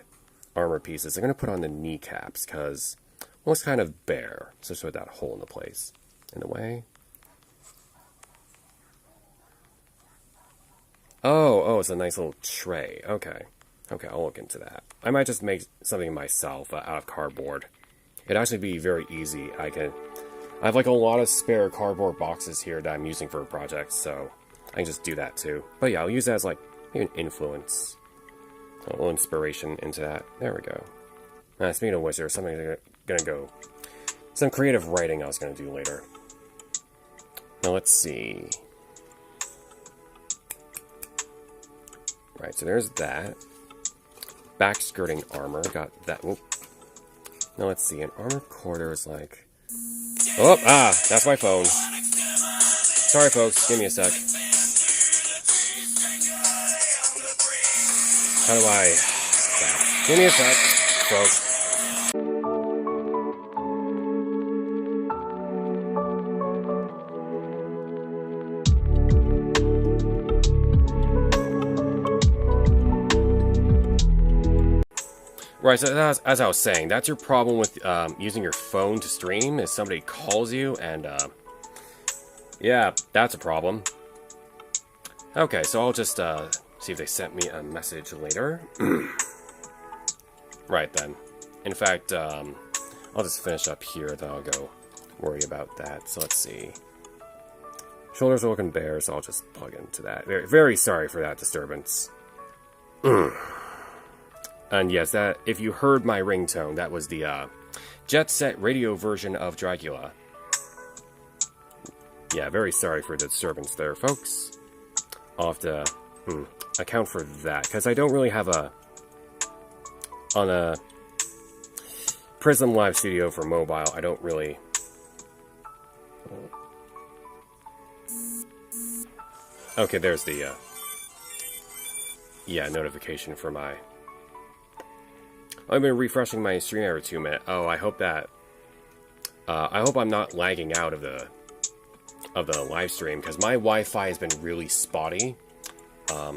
armor pieces, I'm going to put on the kneecaps because it looks kind of bare. So just put that hole in the place. In the way. Oh, it's a nice little tray. Okay, I'll look into that. I might just make something myself out of cardboard. It'd actually be very easy. I have like a lot of spare cardboard boxes here that I'm using for projects, so I can just do that too. But yeah, I'll use that as like maybe an influence, a little inspiration into that. There we go. Speaking of which, there's something gonna go, some creative writing I was gonna do later. Now let's see. Right, so there's that. Back skirting armor, got that. Whoop. Now let's see, an armor core, there was like... that's my phone. Sorry folks, give me a sec. How do I... Give me a sec, folks. Right, so as I was saying, that's your problem with using your phone to stream, is somebody calls you, and, yeah, that's a problem. Okay, so I'll just, see if they sent me a message later. Right, then. In fact, I'll just finish up here, then I'll go worry about that. So let's see. Shoulders are looking bare, so I'll just plug into that. Very, very sorry for that disturbance. And yes, that if you heard my ringtone, that was the Jet Set radio version of Dracula. Yeah, very sorry for the disturbance there, folks. I'll have to account for that, because I don't really have on a Prism Live Studio for mobile, I don't really... Okay, there's the, notification for my... I've been refreshing my stream every 2 minutes. Oh, I hope that... I hope I'm not lagging out of the live stream, because my Wi-Fi has been really spotty. Oh,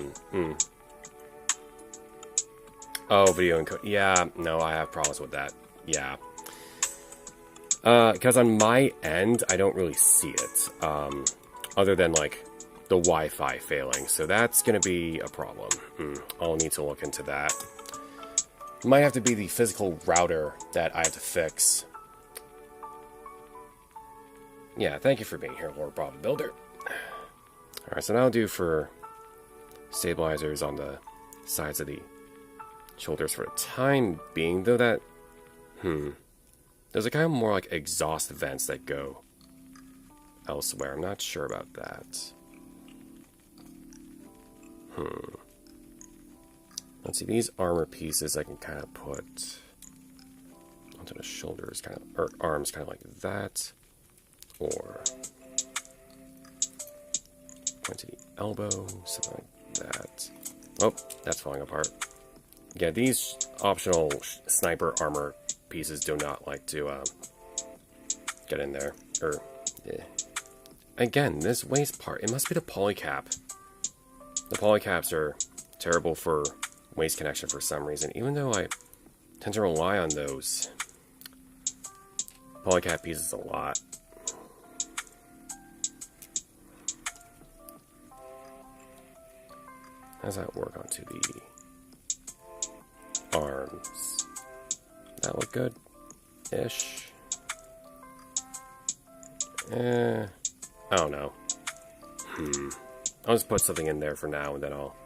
video encode. Yeah, no, I have problems with that. Yeah. Because on my end, I don't really see it. Other than, like, the Wi-Fi failing, so that's going to be a problem. I'll need to look into that. It might have to be the physical router that I have to fix. Yeah, thank you for being here, Lord Bob Builder. Alright, so that'll do for stabilizers on the sides of the shoulders for the time being, though that... There's a kind of more like exhaust vents that go elsewhere. I'm not sure about that. Let's see, these armor pieces I can kind of put onto the shoulders, kind of, or arms, kind of like that. Or point to the elbow, something like that. Oh, that's falling apart. Yeah, these optional sniper armor pieces do not like to get in there. Again, this waist part, it must be the polycap. The polycaps are terrible for waist connection for some reason, even though I tend to rely on those polycap pieces a lot. How does that work onto the arms? That look good-ish? I don't know. I'll just put something in there for now, and then I'll...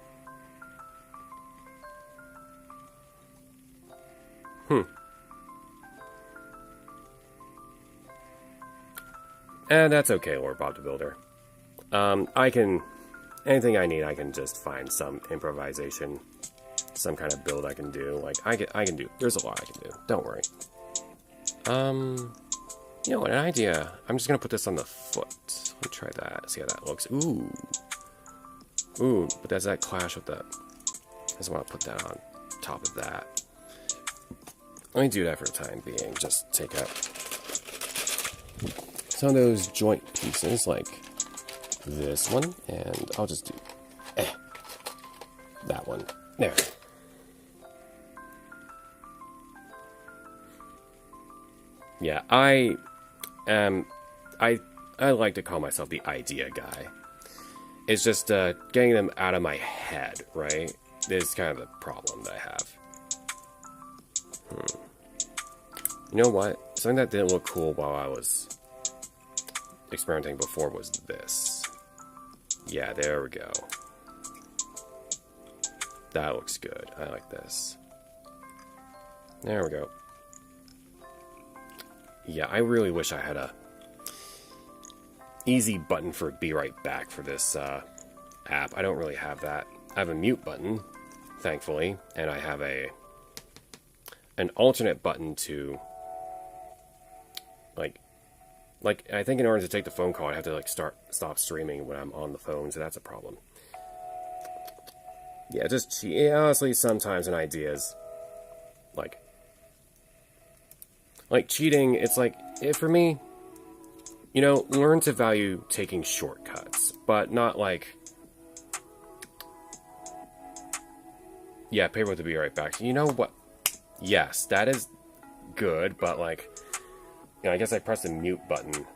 And that's okay, Lord Bob the Builder. I can... Anything I need, I can just find some improvisation, some kind of build I can do. Like, I can do... There's a lot I can do. Don't worry. You know what, an idea. I'm just gonna put this on the foot. Let me try that, see how that looks. Ooh, but does that clash with the... I just want to put that on top of that. Let me do that for the time being. Just take out some of those joint pieces, like this one, and I'll just do that one. There. Yeah, I like to call myself the idea guy. It's just getting them out of my head, right? Is kind of the problem that I have. You know what? Something that didn't look cool while I was experimenting before was this. Yeah, there we go. That looks good. I like this. There we go. Yeah, I really wish I had a easy button for be right back for this app. I don't really have that. I have a mute button, thankfully, and I have an alternate button to like I think in order to take the phone call, I have to like stop streaming when I'm on the phone, so that's a problem. Yeah, just honestly, sometimes an idea is like cheating. It's like for me, you know, learn to value taking shortcuts, but not like, yeah, paper to be right back. You know what? Yes, that is good, but like, you know, I guess I pressed the mute button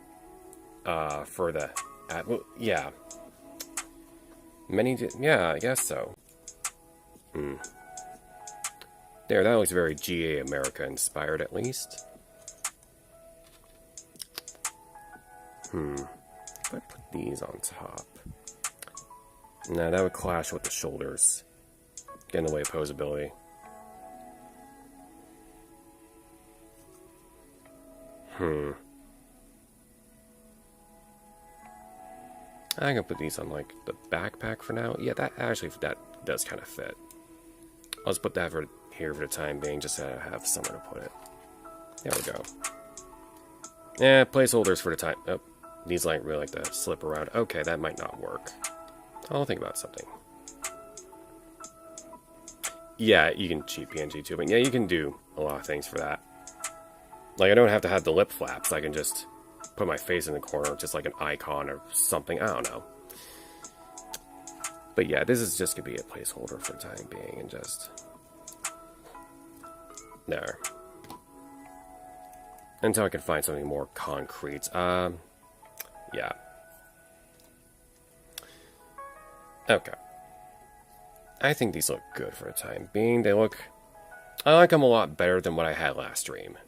for the app. Well, yeah. Yeah, I guess so. There, that looks very GA America inspired, at least. If I put these on top... Nah, that would clash with the shoulders. Get in the way of posability. I can put these on, like, the backpack for now. Yeah, that does kind of fit. I'll just put that here for the time being, just so I have somewhere to put it. There we go. Yeah, placeholders for the time... Oh, these like really like to slip around. Okay, that might not work. I'll think about something. Yeah, you can cheat PNG too, but yeah, you can do a lot of things for that. Like, I don't have to have the lip flaps. I can just put my face in the corner, just like an icon or something. I don't know. But yeah, this is just going to be a placeholder for the time being, and just... There. Until I can find something more concrete. Yeah. Okay. I think these look good for the time being. I like them a lot better than what I had last stream.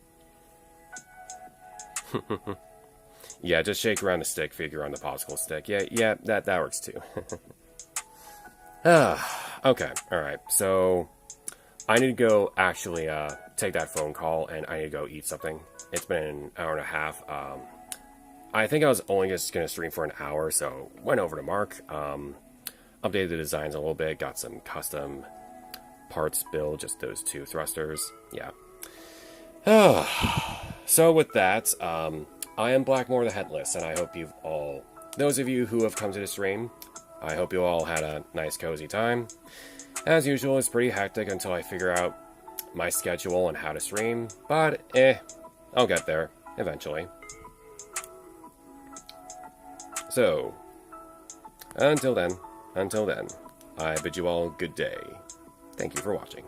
Yeah, just shake around the stick figure on the popsicle stick. Yeah, that works too. Okay, alright. So, I need to go actually take that phone call, and I need to go eat something. It's been an hour and a half. I think I was only just going to stream for an hour, so went over to Mark. Updated the designs a little bit, got some custom parts built, just those 2 thrusters. Yeah. So with that, I am Blackmoore the Headless, and I hope those of you who have come to the stream, I hope you all had a nice cozy time. As usual, it's pretty hectic until I figure out my schedule and how to stream, but I'll get there, eventually. So, until then, I bid you all good day. Thank you for watching.